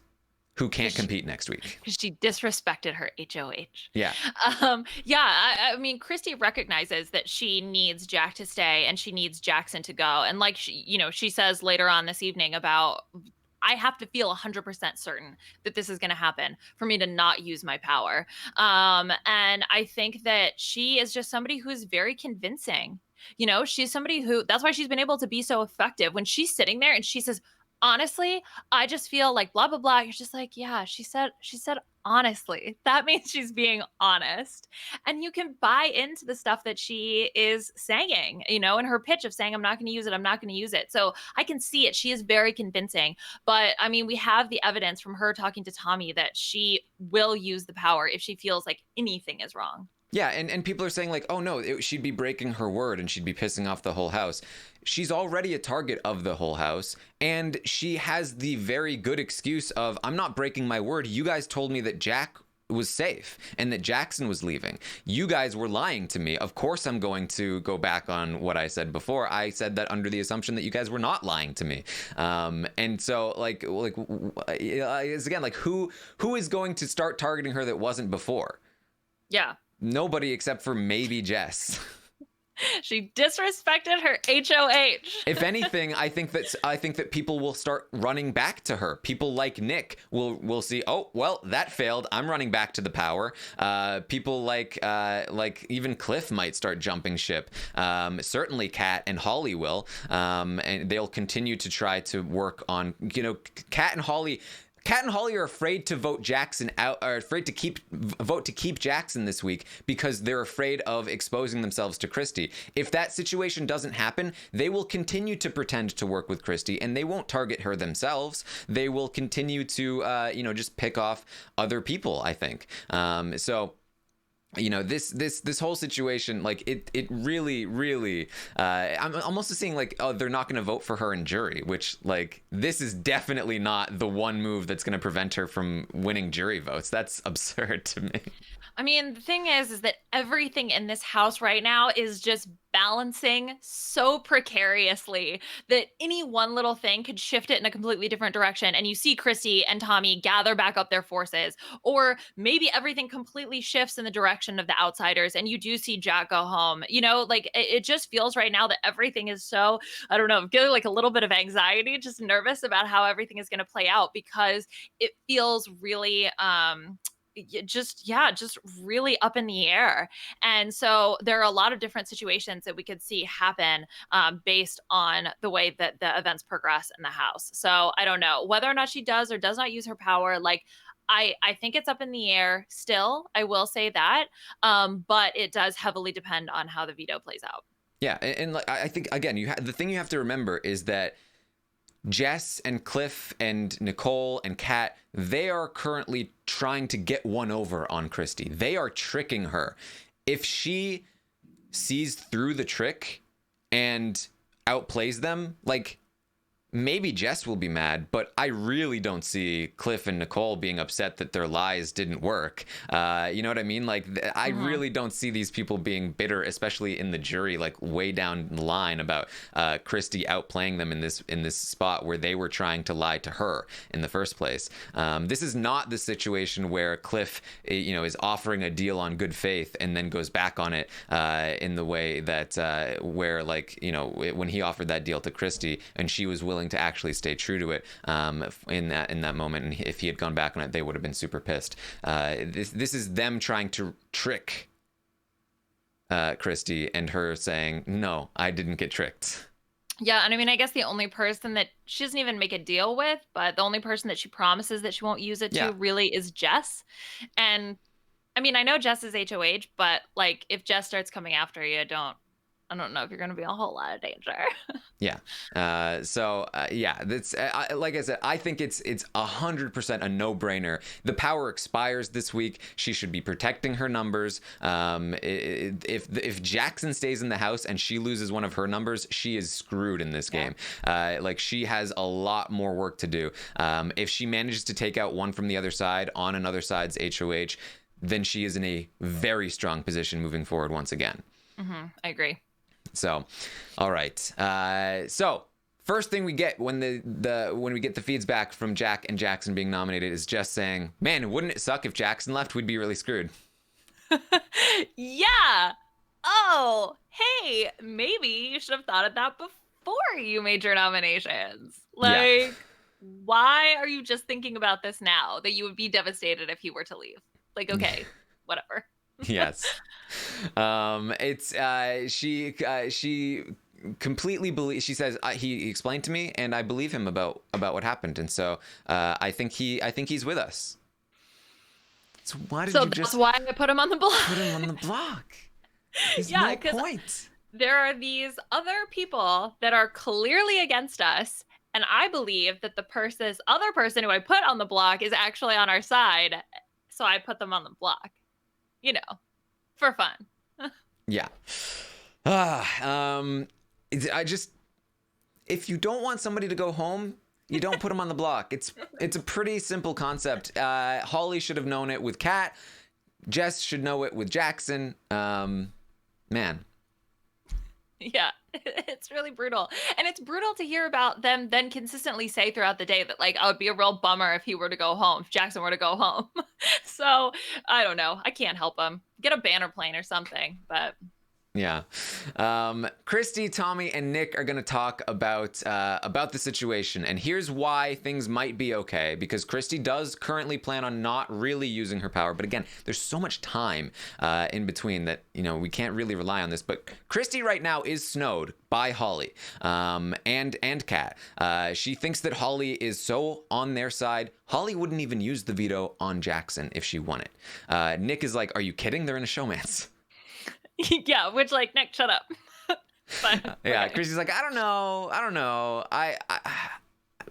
who can't compete next week. Because she disrespected her HOH. Yeah. I mean, Christie recognizes that she needs Jack to stay and she needs Jackson to go. And like, she says later on this evening about, I have to feel 100% certain that this is going to happen for me to not use my power. And I think that she is just somebody who's very convincing. She's somebody that's why she's been able to be so effective. When she's sitting there and she says, honestly, I just feel like blah, blah, blah. You're just like, yeah, she said, honestly. That means she's being honest. And you can buy into the stuff that she is saying, in her pitch of saying, I'm not going to use it. I'm not going to use it. So I can see it. She is very convincing. But I mean, we have the evidence from her talking to Tommy that she will use the power if she feels like anything is wrong. Yeah, and people are saying like, oh no, she'd be breaking her word and she'd be pissing off the whole house. She's already a target of the whole house, and she has the very good excuse of, I'm not breaking my word. You guys told me that Jack was safe and that Jackson was leaving. You guys were lying to me. Of course I'm going to go back on what I said before. I said that under the assumption that you guys were not lying to me. And so like again, like who is going to start targeting her that wasn't before? Yeah. Nobody except for maybe Jess. She disrespected her HOH. If anything, I think that people will start running back to her. People like Nick will see, oh well, that failed. I'm running back to the power. People like even Cliff might start jumping ship. Certainly Kat and Holly will, and they'll continue to try to work on. Kat and Holly are afraid to vote Jackson out, or afraid to vote to keep Jackson this week because they're afraid of exposing themselves to Christie. If that situation doesn't happen, they will continue to pretend to work with Christie, and they won't target her themselves. They will continue to, just pick off other people, I think. This whole situation, like it really, I'm almost seeing like, oh, they're not going to vote for her in jury, which like, this is definitely not the one move that's going to prevent her from winning jury votes. That's absurd to me. I mean, the thing is that everything in this house right now is just balancing so precariously that any one little thing could shift it in a completely different direction. And you see Christy and Tommy gather back up their forces, or maybe everything completely shifts in the direction of the outsiders and you do see Jack go home. Like it just feels right now that everything is so, I don't know, I'm getting like a little bit of anxiety, just nervous about how everything is going to play out, because it feels really just really up in the air. And so there are a lot of different situations that we could see happen based on the way that the events progress in the house. So I don't know whether or not she does or does not use her power. Like, I think it's up in the air still. I will say that. But it does heavily depend on how the veto plays out. Yeah, and like, I think again, the thing you have to remember is that Jess and Cliff and Nicole and Kat, they are currently trying to get one over on Christy. They are tricking her. If she sees through the trick and outplays them, like, maybe Jess will be mad, but I really don't see Cliff and Nicole being upset that their lies didn't work. You know what I mean? Like, I really don't see these people being bitter, especially in the jury, like way down the line about Christy outplaying them in this spot where they were trying to lie to her in the first place. This is not the situation where Cliff, is offering a deal on good faith and then goes back on it in the way that where, like, when he offered that deal to Christy and she was willing to actually stay true to it in that moment, and if he had gone back on it, they would have been super pissed. This is them trying to trick Christy, and her saying, no, I didn't get tricked. Yeah, and I mean, I guess the only person that she doesn't even make a deal with, but the only person that she promises that she won't use it to really is Jess. And I mean, I know Jess is HOH, but like, if Jess starts coming after you, I don't know if you're going to be in a whole lot of danger. Yeah. That's like I said, I think it's 100% a no-brainer. The power expires this week. She should be protecting her numbers. If Jackson stays in the house and she loses one of her numbers, she is screwed in this game. Like, she has a lot more work to do. If she manages to take out one from the other side on another side's HOH, then she is in a very strong position moving forward once again. I agree. So, all right. So first thing we get when when we get the feeds back from Jack and Jackson being nominated is Jess saying, "Man, wouldn't it suck if Jackson left? We'd be really screwed." Yeah. Oh, hey, maybe you should have thought of that before you made your nominations. Like, why are you just thinking about this now, that you would be devastated if he were to leave? Like, okay, whatever. Yes. She completely believes. She says he explained to me, and I believe him about what happened, and so I think he's with us. So why did you just? That's why I put him on the block. Put him on the block. There's Yeah, no point. There are these other people that are clearly against us, and I believe that this other person who I put on the block is actually on our side, so I put them on the block. For fun. Yeah. If you don't want somebody to go home, you don't put them on the block. It's a pretty simple concept. Holly should have known it with Kat. Jess should know it with Jackson. Man. Yeah, it's really brutal. And it's brutal to hear about them then consistently say throughout the day that, like, oh, it'd be a real bummer if he were to go home, if Jackson were to go home. So, I don't know. I can't help him. Get a banner plane or something, but... Yeah. Christy, Tommy, and Nick are going to talk about the situation. And here's why things might be okay. Because Christy does currently plan on not really using her power. But again, there's so much time in between that, we can't really rely on this. But Christy right now is snowed by Holly and Kat. She thinks that Holly is so on their side. Holly wouldn't even use the veto on Jackson if she won it. Nick is like, are you kidding? They're in a showmance. Yeah, which, like, Nick, shut up. But, yeah, Christy's like, I don't know. I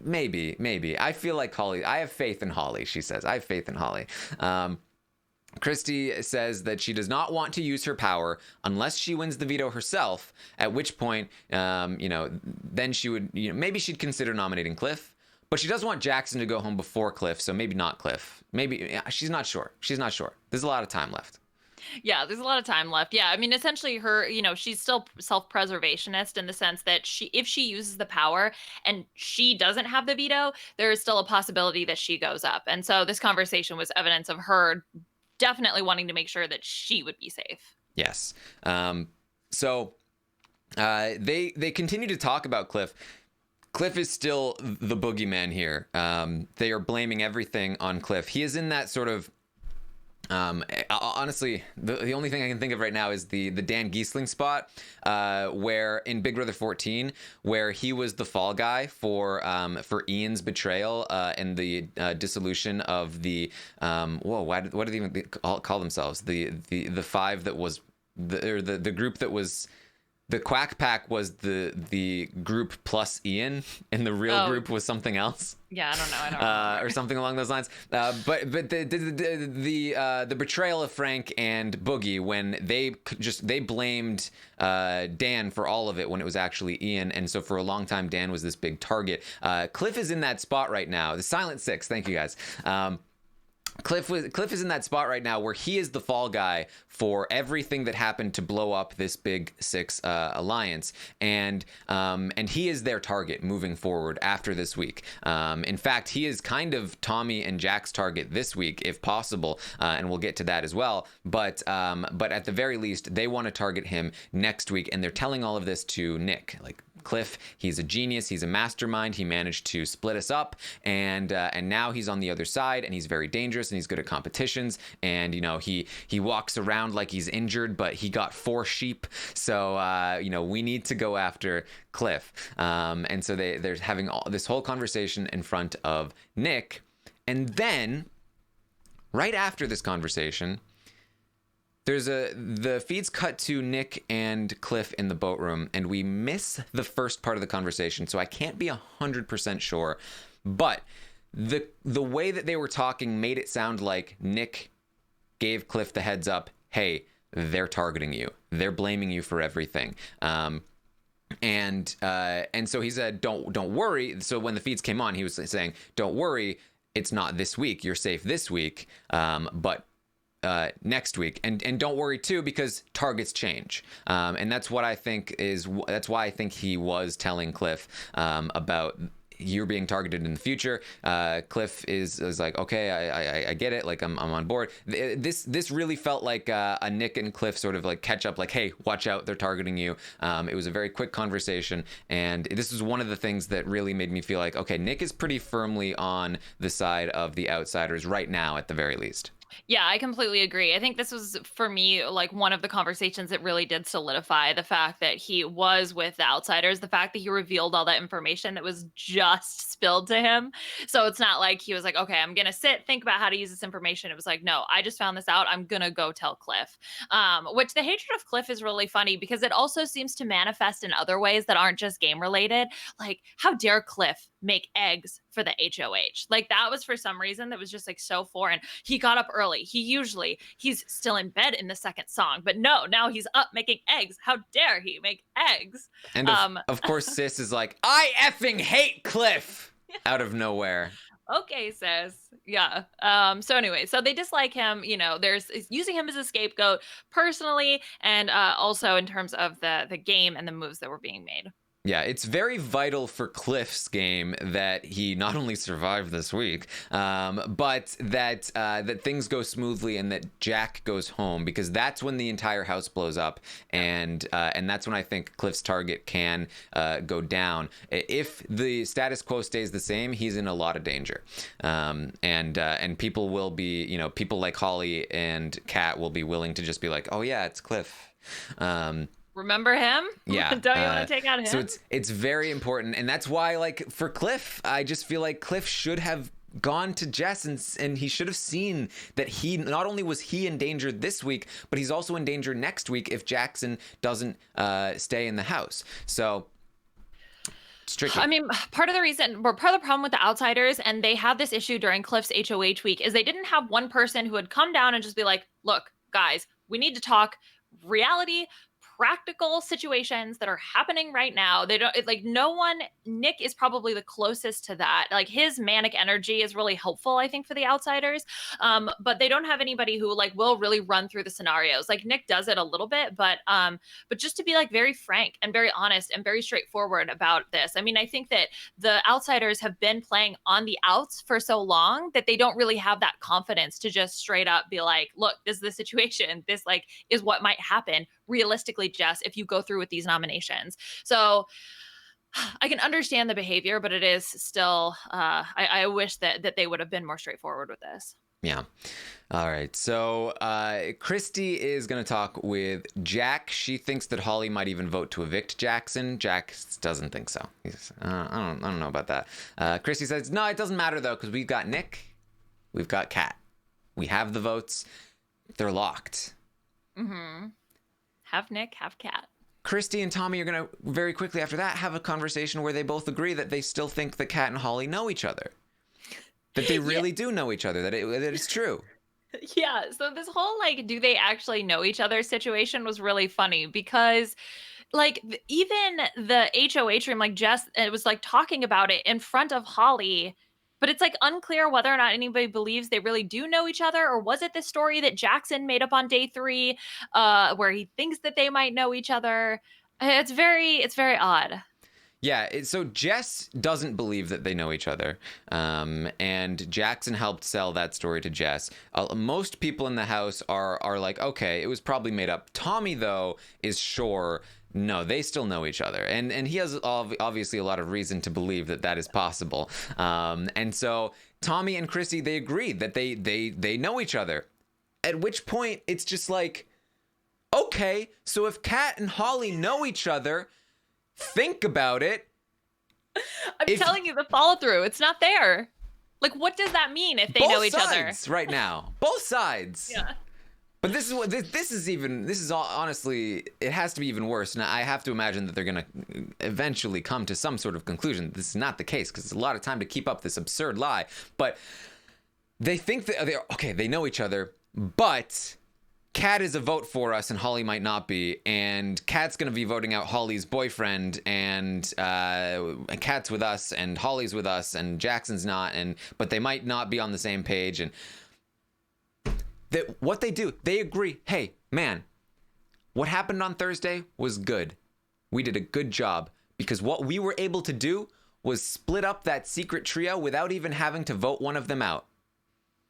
maybe. I feel like Holly. I have faith in Holly, she says. I have faith in Holly. Christy says that she does not want to use her power unless she wins the veto herself, at which point, then she would, maybe she'd consider nominating Cliff. But she does want Jackson to go home before Cliff, so maybe not Cliff. Maybe, she's not sure. There's a lot of time left. Yeah, there's a lot of time left. Yeah, I mean, essentially, she's still self-preservationist in the sense that if she uses the power and she doesn't have the veto, there is still a possibility that she goes up. And so this conversation was evidence of her definitely wanting to make sure that she would be safe. Yes. So they continue to talk about Cliff. Cliff is still the boogeyman here. They are blaming everything on Cliff. He is in that sort of honestly, the only thing I can think of right now is the Dan Giesling spot, where in Big Brother 14, where he was the fall guy for Ian's betrayal and the dissolution of the what do they even call themselves? The five that was the group that was. The Quack Pack was the group plus Ian, and the real group was something else. Yeah, I don't know. I don't remember. Or something along those lines. But the betrayal of Frank and Boogie, when they blamed Dan for all of it when it was actually Ian, and so for a long time Dan was this big target. Cliff is in that spot right now. The Silent Six. Thank you guys. Cliff is in that spot right now where he is the fall guy for everything that happened to blow up this big six alliance, and he is their target moving forward after this week. In fact, he is kind of Tommy and Jack's target this week, if possible, and we'll get to that as well. But at the very least, they want to target him next week, and they're telling all of this to Nick. Like, Cliff, he's a genius, he's a mastermind, he managed to split us up, and now he's on the other side, and he's very dangerous, and he's good at competitions, and he walks around like he's injured, but he got 4 sheep, so we need to go after Cliff. And so they're having this whole conversation in front of Nick, and then right after this conversation, the feeds cut to Nick and Cliff in the boat room, and we miss the first part of the conversation, so I can't be 100% sure. But the way that they were talking made it sound like Nick gave Cliff the heads up, hey, they're targeting you. They're blaming you for everything. And so he said, don't worry. So when the feeds came on, he was saying, don't worry, it's not this week. You're safe this week. But next week, and don't worry too, because targets change, and that's why I think he was telling Cliff about you're being targeted in the future. Cliff is like, okay, I get it, like I'm on board. This really felt like a Nick and Cliff sort of like catch up, like, hey, watch out, they're targeting you. It was a very quick conversation, and this is one of the things that really made me feel like, okay, Nick is pretty firmly on the side of the outsiders right now, at the very least. Yeah, I completely agree. I think this was, for me, like one of the conversations that really did solidify the fact that he was with the outsiders, the fact that he revealed all that information that was just spilled to him. So it's not like he was like, okay, I'm going to think about how to use this information. It was like, no, I just found this out. I'm going to go tell Cliff. Which the hatred of Cliff is really funny because it also seems to manifest in other ways that aren't just game related. Like, how dare Cliff make eggs for the HOH? Like, that was, for some reason, that was just like so foreign. He got up early. He's still in bed in the second song, but no, now he's up making eggs. How dare he make eggs? And of course, Sis is like, I effing hate Cliff, out of nowhere. Okay, sis. Yeah. So anyway, so they dislike him. There's using him as a scapegoat personally, and also in terms of the game and the moves that were being made. Yeah, it's very vital for Cliff's game that he not only survived this week, but that things go smoothly and that Jack goes home, because that's when the entire house blows up, and that's when I think Cliff's target can go down. If the status quo stays the same, he's in a lot of danger, and people will be, people like Holly and Kat will be willing to just be like, oh yeah, it's Cliff. Remember him? Yeah. Don't you want to take out him? So it's very important, and that's why, like, for Cliff, I just feel like Cliff should have gone to Jess, and he should have seen that he not only was he in danger this week, but he's also in danger next week if Jackson doesn't stay in the house. So it's tricky. I mean, part of the problem with the outsiders, and they had this issue during Cliff's HOH week, is they didn't have one person who would come down and just be like, look, guys, we need to talk reality, practical situations that are happening right now. They don't like no one. Nick is probably the closest to that. Like his manic energy is really helpful, I think, for the outsiders. But they don't have anybody who like will really run through the scenarios. Like Nick does it a little bit, but just to be like very frank and very honest and very straightforward about this. I mean, I think that the outsiders have been playing on the outs for so long that they don't really have that confidence to just straight up be like, look, this is the situation. This like is what might happen realistically, Jess, if you go through with these nominations. So I can understand the behavior, but it is still, I wish that they would have been more straightforward with this. Yeah. All right. So Christy is going to talk with Jack. She thinks that Holly might even vote to evict Jackson. Jack doesn't think so. He's, I don't know about that. Christy says, no, it doesn't matter, though, because we've got Nick. We've got Kat. We have the votes. They're locked. Mm-hmm. Have Nick, have Kat. Christy and Tommy are going to, very quickly after that, have a conversation where they both agree that they still think that Kat and Holly know each other. That they really do know each other, that it's true. Yeah, so this whole, like, do they actually know each other situation was really funny because, like, even the HOH room, like, Jess, it was, like, talking about it in front of Holly, but it's, like, unclear whether or not anybody believes they really do know each other, or was it the story that Jackson made up on day 3, where he thinks that they might know each other? It's very odd. Yeah, so Jess doesn't believe that they know each other, and Jackson helped sell that story to Jess. Most people in the house are like, okay, it was probably made up. Tommy, though, is sure, no, they still know each other, and he has obviously a lot of reason to believe that that is possible. And so Tommy and Chrissy, they agree that they know each other. At which point, it's just like, okay, so if Kat and Holly know each other, think about it. I'm telling you, the follow through, it's not there. Like, what does that mean if they know each other? Both sides right now. Both sides. Yeah. But this is what this is honestly, it has to be even worse. Now I have to imagine that they're gonna eventually come to some sort of conclusion. This is not the case because it's a lot of time to keep up this absurd lie. But they think that they know each other, but Kat is a vote for us and Holly might not be, and Kat's going to be voting out Holly's boyfriend, and Kat's with us and Holly's with us and Jackson's not, but they might not be on the same page. And what they do, they agree, hey, man, what happened on Thursday was good. We did a good job because what we were able to do was split up that secret trio without even having to vote one of them out.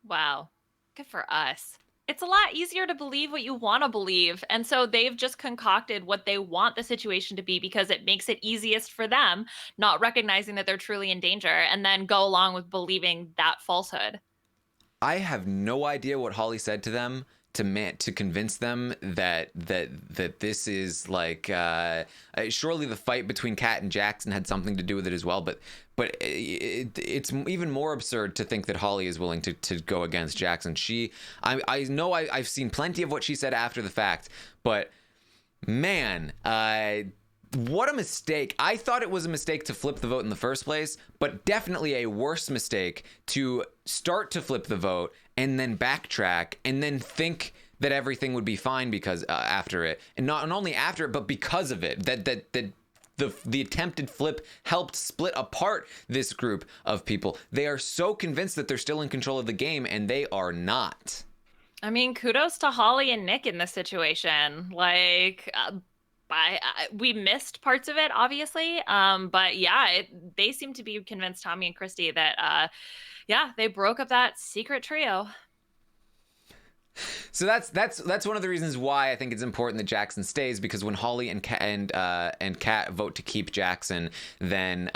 Wow. Good for us. It's a lot easier to believe what you want to believe. And so they've just concocted what they want the situation to be because it makes it easiest for them, not recognizing that they're truly in danger, and then go along with believing that falsehood. I have no idea what Holly said to them to convince them that this is like surely the fight between Kat and Jackson had something to do with it as well, but it's even more absurd to think that Holly is willing to go against Jackson. I know I've seen plenty of what she said after the fact, but man, what a mistake. I thought it was a mistake to flip the vote in the first place, but definitely a worse mistake to start to flip the vote and then backtrack and then think that everything would be fine because after it, and not only after it, but because of it, that the attempted flip helped split apart this group of people. They are so convinced that they're still in control of the game, and they are not. I mean, kudos to Holly and Nick in this situation. Like, we missed parts of it, obviously. But yeah, they seem to be convinced, Tommy and Christy, that they broke up that secret trio. So that's one of the reasons why I think it's important that Jackson stays, because when Holly and Kat vote to keep Jackson, then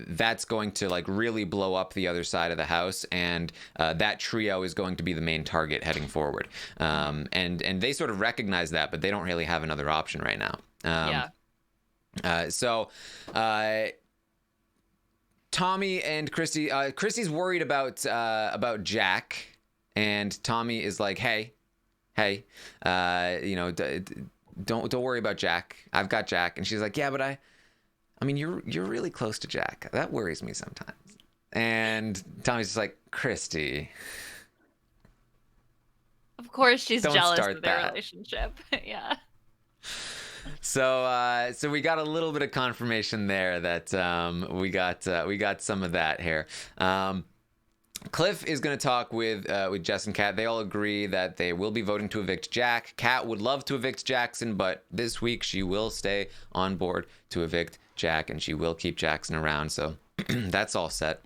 that's going to like really blow up the other side of the house, and that trio is going to be the main target heading forward. And they sort of recognize that, but they don't really have another option right now. So Tommy and Christy, Christy's worried about Jack. And Tommy is like, hey, don't worry about Jack. I've got Jack. And she's like, yeah, but I mean, you're really close to Jack. That worries me sometimes. And Tommy's just like, Christy. Of course, she's jealous of their that relationship. Yeah. So we got a little bit of confirmation there that we got some of that here. Cliff is going to talk with Jess and Kat. They all agree that they will be voting to evict Jack. Kat would love to evict Jackson, but this week she will stay on board to evict Jack, and she will keep Jackson around. So that's all set.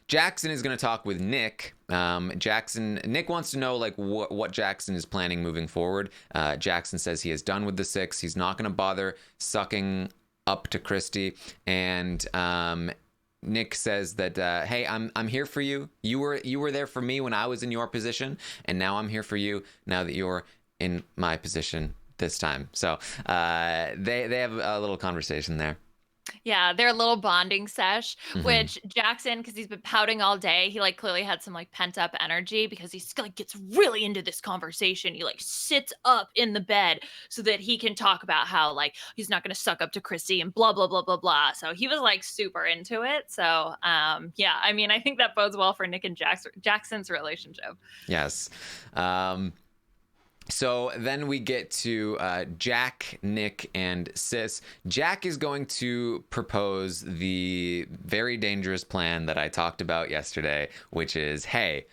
Jackson is going to talk with Nick. Nick wants to know like what Jackson is planning moving forward. Jackson says he is done with the six. He's not going to bother sucking up to Christy, and Nick says that, hey, I'm here for you. You were there for me when I was in your position, and now I'm here for you now that you're in my position this time. So they have a little conversation there. Yeah, their little bonding sesh, which Jackson, because he's been pouting all day, he like clearly had some like pent up energy because he's like gets really into this conversation. He like sits up in the bed so that he can talk about how like he's not gonna suck up to Christy and blah blah blah blah blah. So he was like super into it. So yeah, I mean I think that bodes well for Nick and Jackson's relationship. Yes. So then we get to Jack, Nick, and Sis. Jack is going to propose the very dangerous plan that I talked about yesterday, which is, hey,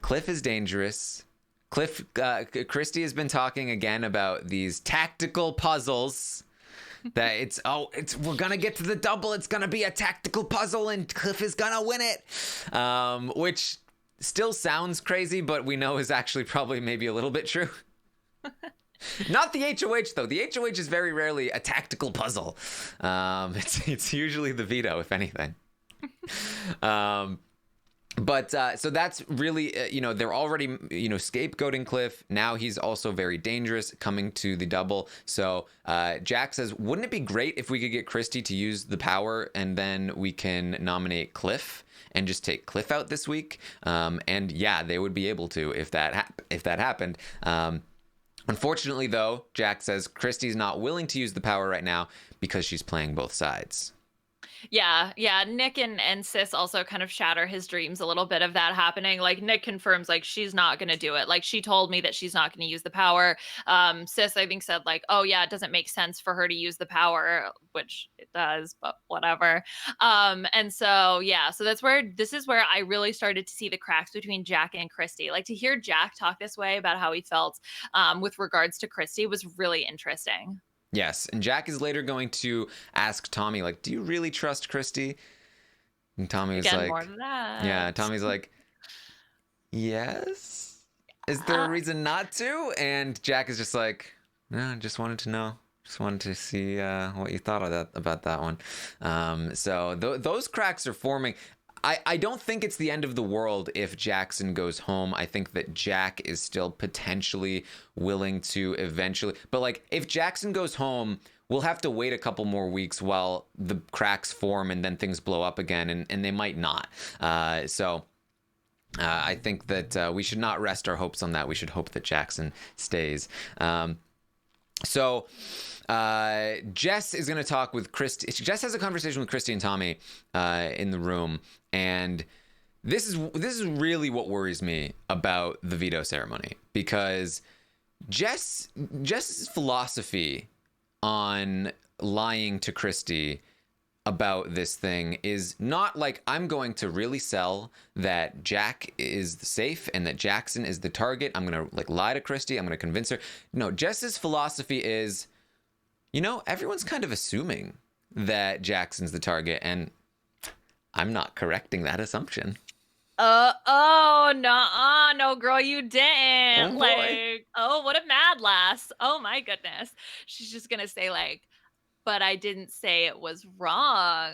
Cliff is dangerous. Christy has been talking again about these tactical puzzles. That we're gonna get to the double. It's gonna be a tactical puzzle, and Cliff is gonna win it. Which still sounds crazy, but we know is actually probably maybe a little bit true. Not the HOH though. The HOH is very rarely a tactical puzzle. It's usually the veto, if anything. But so that's really, they're already, scapegoating Cliff. Now he's also very dangerous coming to the double. So Jack says, wouldn't it be great if we could get Christy to use the power and then we can nominate Cliff and just take Cliff out this week? And yeah, they would be able to if that happened. Unfortunately, though, Jack says Christy's not willing to use the power right now because she's playing both sides. Yeah. Nick and Sis also kind of shatter his dreams a little bit of that happening. Like Nick confirms like she's not gonna do it. Like she told me that she's not gonna use the power. Sis I think said like, oh yeah, it doesn't make sense for her to use the power, which it does, but whatever. And so yeah, so this is where I really started to see the cracks between Jack and Christy. Like to hear Jack talk this way about how he felt with regards to Christy was really interesting. Yes, and Jack is later going to ask Tommy, like, do you really trust Christy? And Tommy was like, more of that. Yeah, Tommy's like, yes? Is there a reason not to? And Jack is just like, no, I just wanted to know. Just wanted to see what you thought of about that one. So those cracks are forming. I don't think it's the end of the world if Jackson goes home. I think that Jack is still potentially willing to eventually. But like if Jackson goes home, we'll have to wait a couple more weeks while the cracks form and then things blow up again. And they might not. So I think that we should not rest our hopes on that. We should hope that Jackson stays. So Jess is going to talk with Christy. Jess has a conversation with Christy and Tommy in the room, and this is really what worries me about the veto ceremony, because Jess's philosophy on lying to Christy about this thing is not like, I'm going to really sell that Jack is safe and that Jackson is the target. I'm going to like lie to Christy. I'm going to convince her. No, Jess's philosophy is, everyone's kind of assuming that Jackson's the target, and I'm not correcting that assumption. No, girl, you didn't. Oh, like, what a mad lass. Oh my goodness. She's just gonna say like, but I didn't say it was wrong.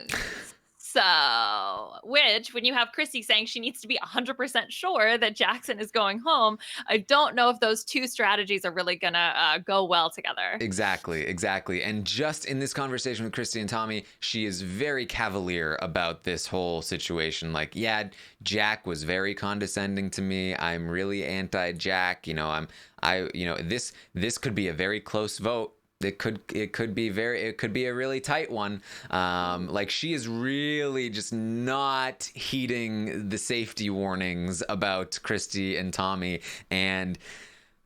So, which when you have Christy saying she needs to be 100% sure that Jackson is going home, I don't know if those two strategies are really gonna go well together. Exactly. And just in this conversation with Christy and Tommy, she is very cavalier about this whole situation. Like, yeah, Jack was very condescending to me. I'm really anti-Jack. This could be a very close vote. It could be a really tight one. Like she is really just not heeding the safety warnings about Christy and Tommy. And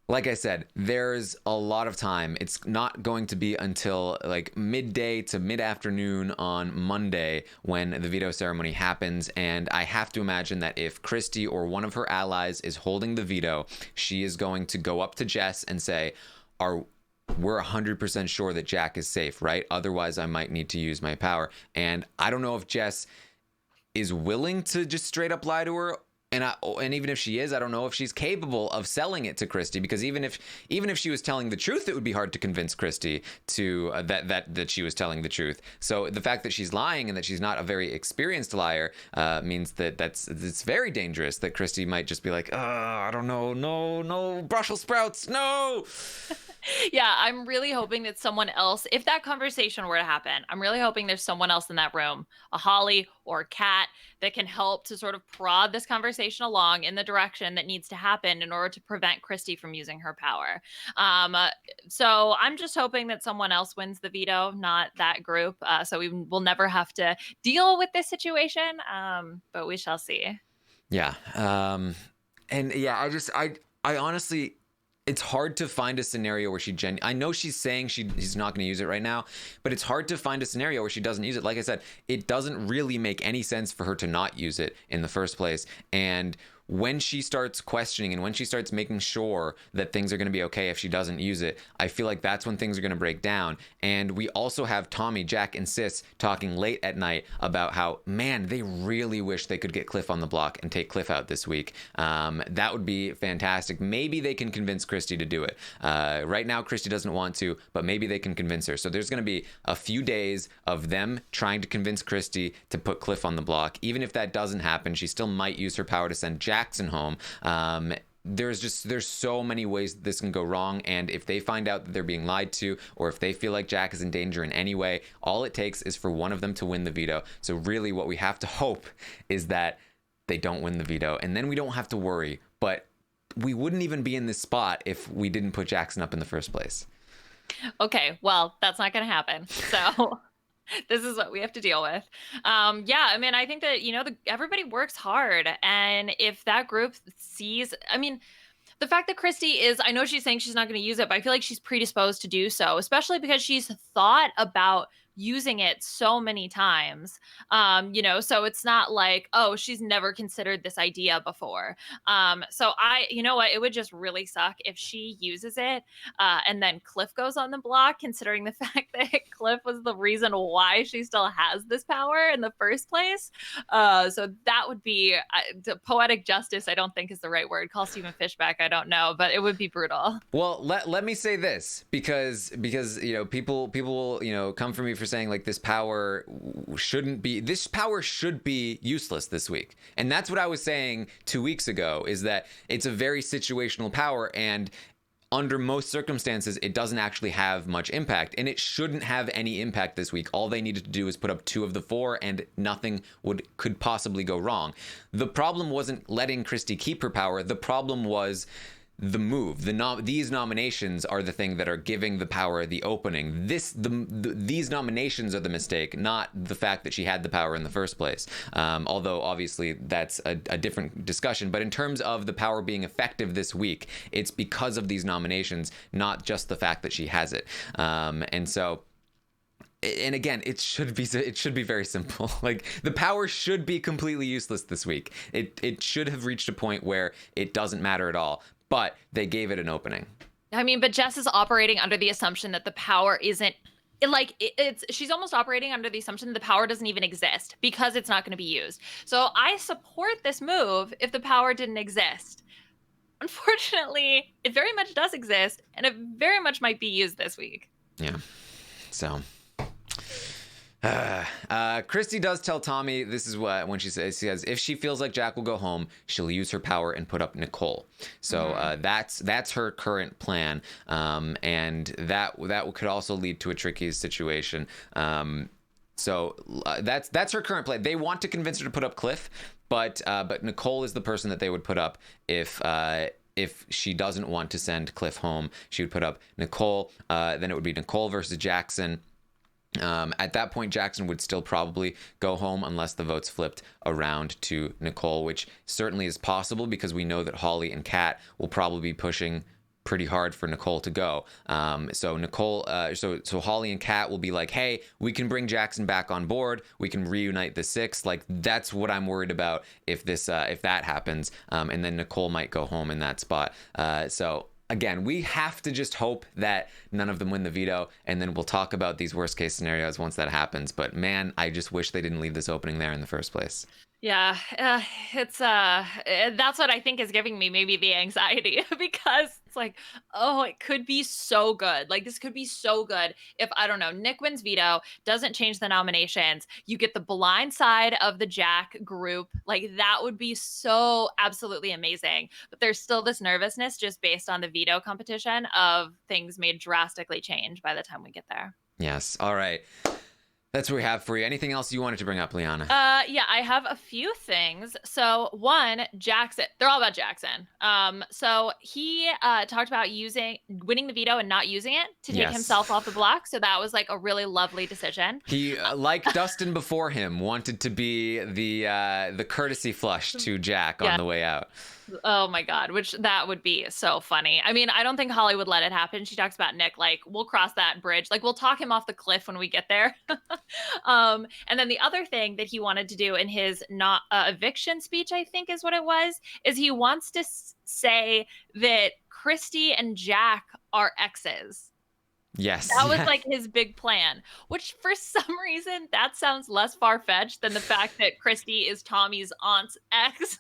Like I said, there's a lot of time. It's not going to be until like midday to mid-afternoon on Monday when the veto ceremony happens. And I have to imagine that if Christie or one of her allies is holding the veto, she is going to go up to Jess and say, we're 100% sure that Jack is safe, right? Otherwise, I might need to use my power. And I don't know if Jess is willing to just straight up lie to her. And even if she is, I don't know if she's capable of selling it to Christie, because even if she was telling the truth, it would be hard to convince Christie to that she was telling the truth. So the fact that she's lying and that she's not a very experienced liar means that it's very dangerous. That Christie might just be like, I don't know, no Brussels sprouts, no. Yeah, I'm really hoping that someone else, if that conversation were to happen, I'm really hoping there's someone else in that room, a Holly or a Kat, that can help to sort of prod this conversation along in the direction that needs to happen in order to prevent Christie from using her power. So I'm just hoping that someone else wins the veto, not that group. So we will never have to deal with this situation, but we shall see. Yeah. And yeah, I honestly, it's hard to find a scenario where I know she's saying she's not going to use it right now, but it's hard to find a scenario where she doesn't use it. Like I said, it doesn't really make any sense for her to not use it in the first place. And when she starts questioning and when she starts making sure that things are going to be okay if she doesn't use it, I feel like that's when things are going to break down. And we also have Tommy, Jack, and Sis talking late at night about how, man, they really wish they could get Cliff on the block and take Cliff out this week. That would be fantastic. Maybe they can convince Christie to do it. Right now, Christie doesn't want to, but maybe they can convince her. So there's going to be a few days of them trying to convince Christie to put Cliff on the block. Even if that doesn't happen, she still might use her power to send Jackson home. There's so many ways this can go wrong, and if they find out that they're being lied to, or if they feel like Jack is in danger in any way, all it takes is for one of them to win the veto. So really what we have to hope is that they don't win the veto, and then we don't have to worry. But we wouldn't even be in this spot if we didn't put Jackson up in the first place. Okay, well, that's not going to happen. So this is what we have to deal with. Yeah, I mean, I think that, everybody works hard. And if that group sees, I mean, the fact that Christie I know she's saying she's not going to use it, but I feel like she's predisposed to do so, especially because she's thought about using it so many times. So it's not like, oh, she's never considered this idea before. So you know what, it would just really suck if she uses it and then Cliff goes on the block, considering the fact that Cliff was the reason why she still has this power in the first place. So that would be poetic justice, I don't think is the right word. Call Stephen Fishback, I don't know, but it would be brutal. Well, let me say this, because people will come for me for saying like this power should be useless this week. And that's what I was saying 2 weeks ago, is that it's a very situational power, and under most circumstances, it doesn't actually have much impact, and it shouldn't have any impact this week. All they needed to do is put up 2 of the 4, and nothing could possibly go wrong. The problem wasn't letting Christie keep her power. The problem was the move. These nominations are the thing that are giving the power the opening. These nominations are the mistake, not the fact that she had the power in the first place. Although obviously that's a different discussion. But in terms of the power being effective this week, it's because of these nominations, not just the fact that she has it. And again, it should be very simple. Like, the power should be completely useless this week. It should have reached a point where it doesn't matter at all. But they gave it an opening. I mean, but Jess is operating under the assumption that the power isn't she's almost operating under the assumption that the power doesn't even exist because it's not going to be used. So I support this move if the power didn't exist. Unfortunately, it very much does exist, and it very much might be used this week. Yeah. So Christie does tell Tommy, this is when she says, if she feels like Jack will go home, she'll use her power and put up Nicole. So that's her current plan, and that could also lead to a tricky situation. So that's her current plan. They want to convince her to put up Cliff, but Nicole is the person that they would put up if she doesn't want to send Cliff home. She would put up Nicole. Then it would be Nicole versus Jackson. At that point, Jackson would still probably go home unless the votes flipped around to Nicole, which certainly is possible because we know that Holly and Kat will probably be pushing pretty hard for Nicole to go. So Nicole, so Holly and Kat will be like, hey, we can bring Jackson back on board. We can reunite the six. Like, that's what I'm worried about if that happens. And then Nicole might go home in that spot. So again, we have to just hope that none of them win the veto, and then we'll talk about these worst case scenarios once that happens. But man, I just wish they didn't leave this opening there in the first place. Yeah, it's that's what I think is giving me maybe the anxiety because it's like, oh, it could be so good. Like this could be so good if I don't know, Nick wins veto, doesn't change the nominations. You get the blind side of the Jack group. Like that would be so absolutely amazing. But there's still this nervousness just based on the veto competition of things may drastically change by the time we get there. Yes. All right. That's what we have for you. Anything else you wanted to bring up, Liana? Yeah, I have a few things. So one, Jackson. They're all about Jackson. So he talked about winning the veto and not using it to take himself off the block. So that was like a really lovely decision. He, like Dustin before him, wanted to be the courtesy flush to Jack on the way out. Oh my God, which that would be so funny. I mean, I don't think Holly would let it happen. She talks about Nick, like, we'll cross that bridge. Like, we'll talk him off the cliff when we get there. And then the other thing that he wanted to do in his not eviction speech, I think is what it was, is he wants to say that Christy and Jack are exes. Yes. That was like his big plan, which for some reason that sounds less far-fetched than the fact that Christy is Tommy's aunt's ex.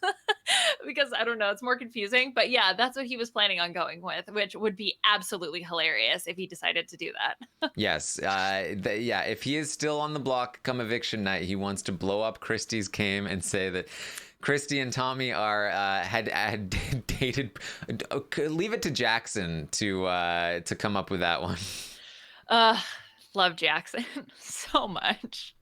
Because I don't know, it's more confusing. But yeah, that's what he was planning on going with, which would be absolutely hilarious if he decided to do that. Yes. Yeah, if he is still on the block come eviction night, he wants to blow up Christy's game and say that Christy and Tommy are had dated. Leave it to Jackson to come up with that one. Love Jackson so much.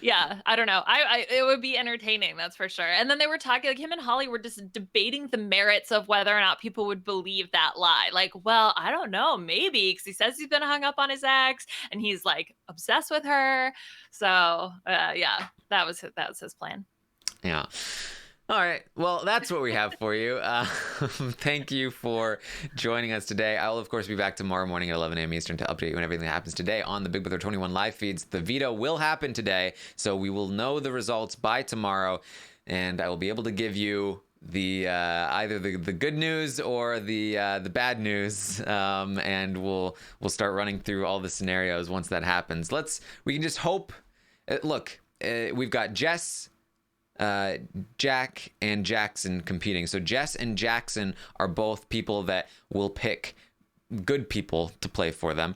Yeah, I don't know. I it would be entertaining, that's for sure. And then they were talking, like him and Holly were just debating the merits of whether or not people would believe that lie. Like, well, I don't know, maybe, because he says he's been hung up on his ex and he's like obsessed with her. So yeah, that was his plan. Yeah. All right. Well, that's what we have for you. Thank you for joining us today. I will, of course, be back tomorrow morning at 11 a.m. Eastern to update you on everything that happens today on the Big Brother 21 live feeds. The veto will happen today, so we will know the results by tomorrow, and I will be able to give you the either the good news or the bad news, and we'll start running through all the scenarios once that happens. We can just hope. Look, we've got Jess, Jack, and Jackson competing. So Jess and Jackson are both people that will pick good people to play for them.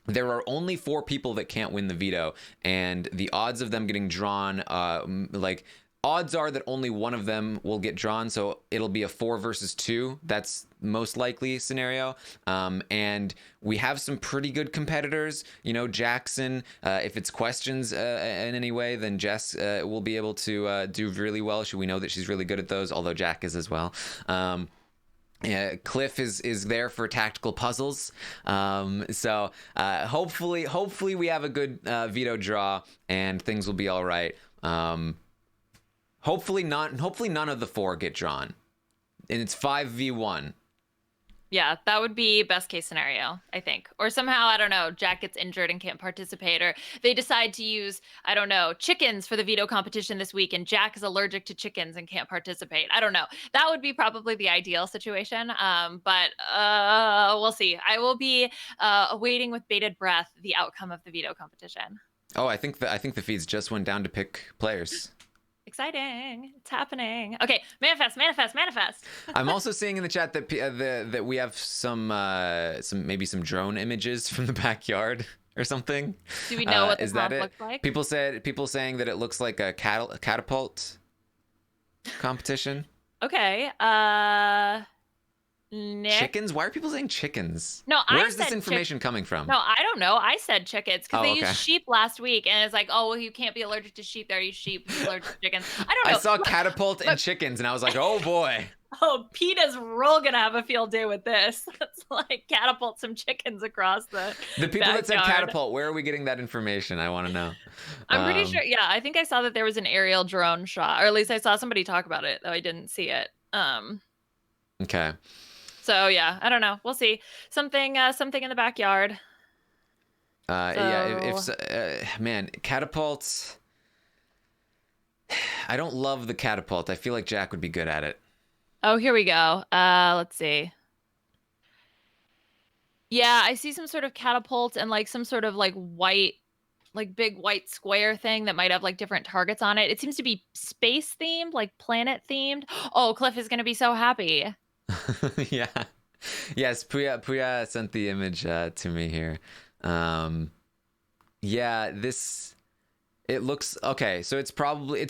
There are only 4 people that can't win the veto, and the odds of them getting drawn, odds are that only one of them will get drawn, so it'll be a 4 versus 2. That's most likely scenario. And we have some pretty good competitors. You know, Jackson, if it's questions in any way, then Jess will be able to do really well. We know that she's really good at those, although Jack is as well. Cliff is there for tactical puzzles. So hopefully we have a good veto draw and things will be all right. Hopefully none of the 4 get drawn, and it's 5v1. Yeah, that would be best case scenario, I think. Or somehow, I don't know, Jack gets injured and can't participate, or they decide to use, I don't know, chickens for the veto competition this week, and Jack is allergic to chickens and can't participate. I don't know. That would be probably the ideal situation, but we'll see. I will be awaiting with bated breath the outcome of the veto competition. Oh, I think the feeds just went down to pick players. Exciting. It's happening. Okay, manifest. I'm also seeing in the chat that that we have some maybe some drone images from the backyard or something. Do we know what the comp looks like? People saying that it looks like a catapult competition. Okay. Nick? Chickens? Why are people saying chickens? No, Where's this information coming from? No, I don't know. I said chickens because they okay. used sheep last week, and it's like, oh, well, you can't be allergic to sheep. There, you sheep. You're allergic to chickens. I don't know. I saw catapult and chickens, and I was like, oh boy. Oh, PETA's real gonna have a field day with this. Let's like catapult some chickens across the people backyard. That said catapult. Where are we getting that information? I want to know. I'm pretty sure. Yeah, I think I saw that there was an aerial drone shot, or at least I saw somebody talk about it, though I didn't see it. Okay. So yeah, I don't know. We'll see. Something in the backyard. Yeah, So man, catapults. I don't love the catapult. I feel like Jack would be good at it. oh, here we go. Let's see. Yeah, I see some sort of catapult and like some sort of like white, like big white square thing that might have like different targets on it. It seems to be space themed, like planet themed. Oh, Cliff is gonna be so happy. Yeah. Yes, Puya sent the image to me here. Um, yeah, this it looks okay. So it's probably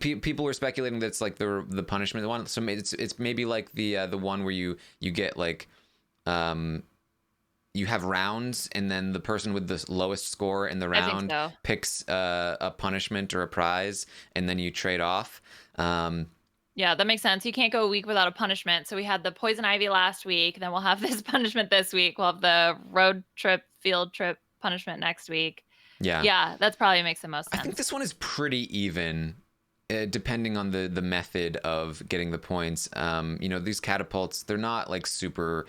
people were speculating that it's like the punishment one. So it's maybe like the one where you get like um you have rounds, and then the person with the lowest score in the I think round so. picks a punishment or a prize, and then you trade off. Um, Yeah, that makes sense. You can't go a week without a punishment. So we had the poison ivy last week, then we'll have this punishment this week. We'll have the road trip, field trip punishment next week. yeah, Yeah, that's probably makes the most I think sense. this one is pretty even, depending on the method of getting the points. These catapults, they're not like super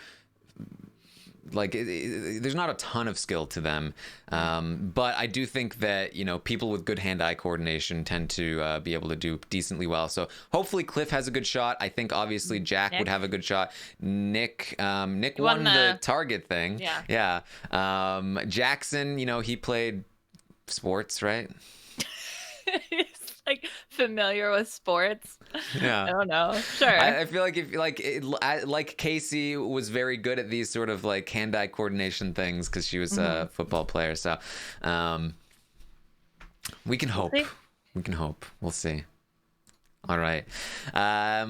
like there's not a ton of skill to them, but I do think that people with good hand-eye coordination tend to be able to do decently well. So hopefully Cliff has a good shot. I think obviously Jack would Nick, have a good shot. Nick you won won the the target thing. yeah. Yeah. Jackson, he played sports, right? He's like familiar with sports. I Yeah. don't know. Sure. I feel like if like Casey was very good at these sort of like hand-eye coordination things because she was Hmm. a football player. So um, we can hope. See? We can hope. We'll see. All right.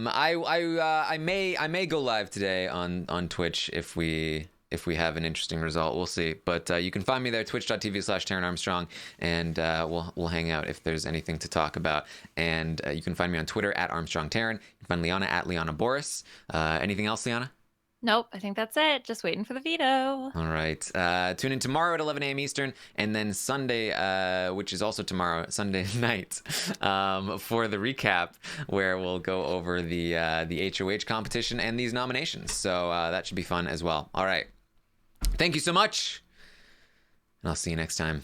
I may go live today on Twitch if we have an interesting result. We'll see. But you can find me there, twitch.tv/Taran Armstrong, and we'll hang out if there's anything to talk about. And you can find me on Twitter at Armstrong Taran. You can find Liana at Liana Boraas. Anything else, Liana? Nope, I think that's it. Just waiting for the veto. All right. Tune in tomorrow at 11 a.m. Eastern, and then Sunday, which is also tomorrow, Sunday night, for the recap, where we'll go over the HOH competition and these nominations. So that should be fun as well. All right. Thank you so much, and I'll see you next time.